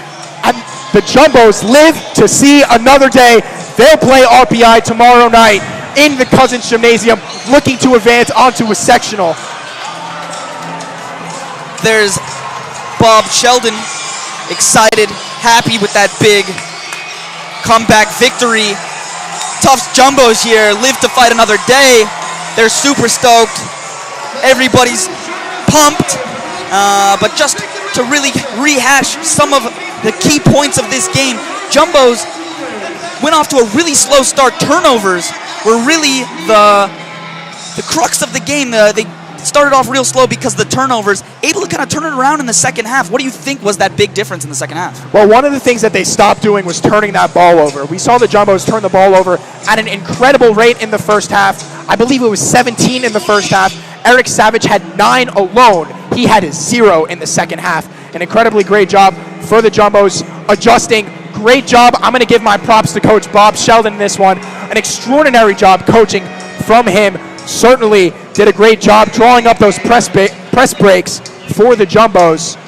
And the Jumbos live to see another day. They'll play RPI tomorrow night in the Cousins Gymnasium, looking to advance onto a sectional. There's Bob Sheldon, excited, happy with that big comeback victory. Tufts Jumbos here live to fight another day. They're super stoked. Everybody's pumped. But just to really rehash some of the key points of this game, Jumbos went off to a really slow start. Turnovers were really the crux of the game. They started off real slow because of the turnovers, able to kind of turn it around in the second half. What do you think was that big difference in the second half? Well, one of the things that they stopped doing was turning that ball over. We saw the Jumbos turn the ball over at an incredible rate in the first half. I believe it was 17 in the first half. Eric Savage had 9 alone. He had 0 in the second half. An incredibly great job for the Jumbos adjusting. Great job. I'm going to give my props to Coach Bob Sheldon in this one. An extraordinary job coaching from him. Certainly did a great job drawing up those press breaks for the Jumbos.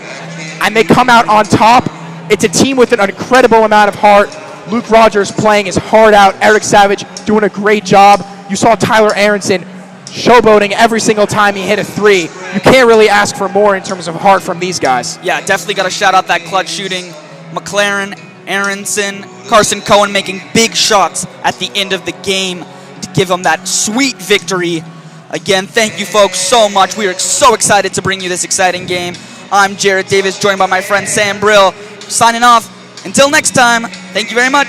And they come out on top. It's a team with an incredible amount of heart. Luke Rogers playing his heart out. Eric Savage doing a great job. You saw Tyler Aronson showboating every single time he hit a 3. You can't really ask for more in terms of heart from these guys. Yeah, definitely got to shout out that clutch shooting. McLaren, Aronson, Carson Cohen making big shots at the end of the game to give them that sweet victory. Again, thank you folks so much. We are so excited to bring you this exciting game. I'm Jared Davis, joined by my friend Sam Brill. Signing off. Until next time, thank you very much.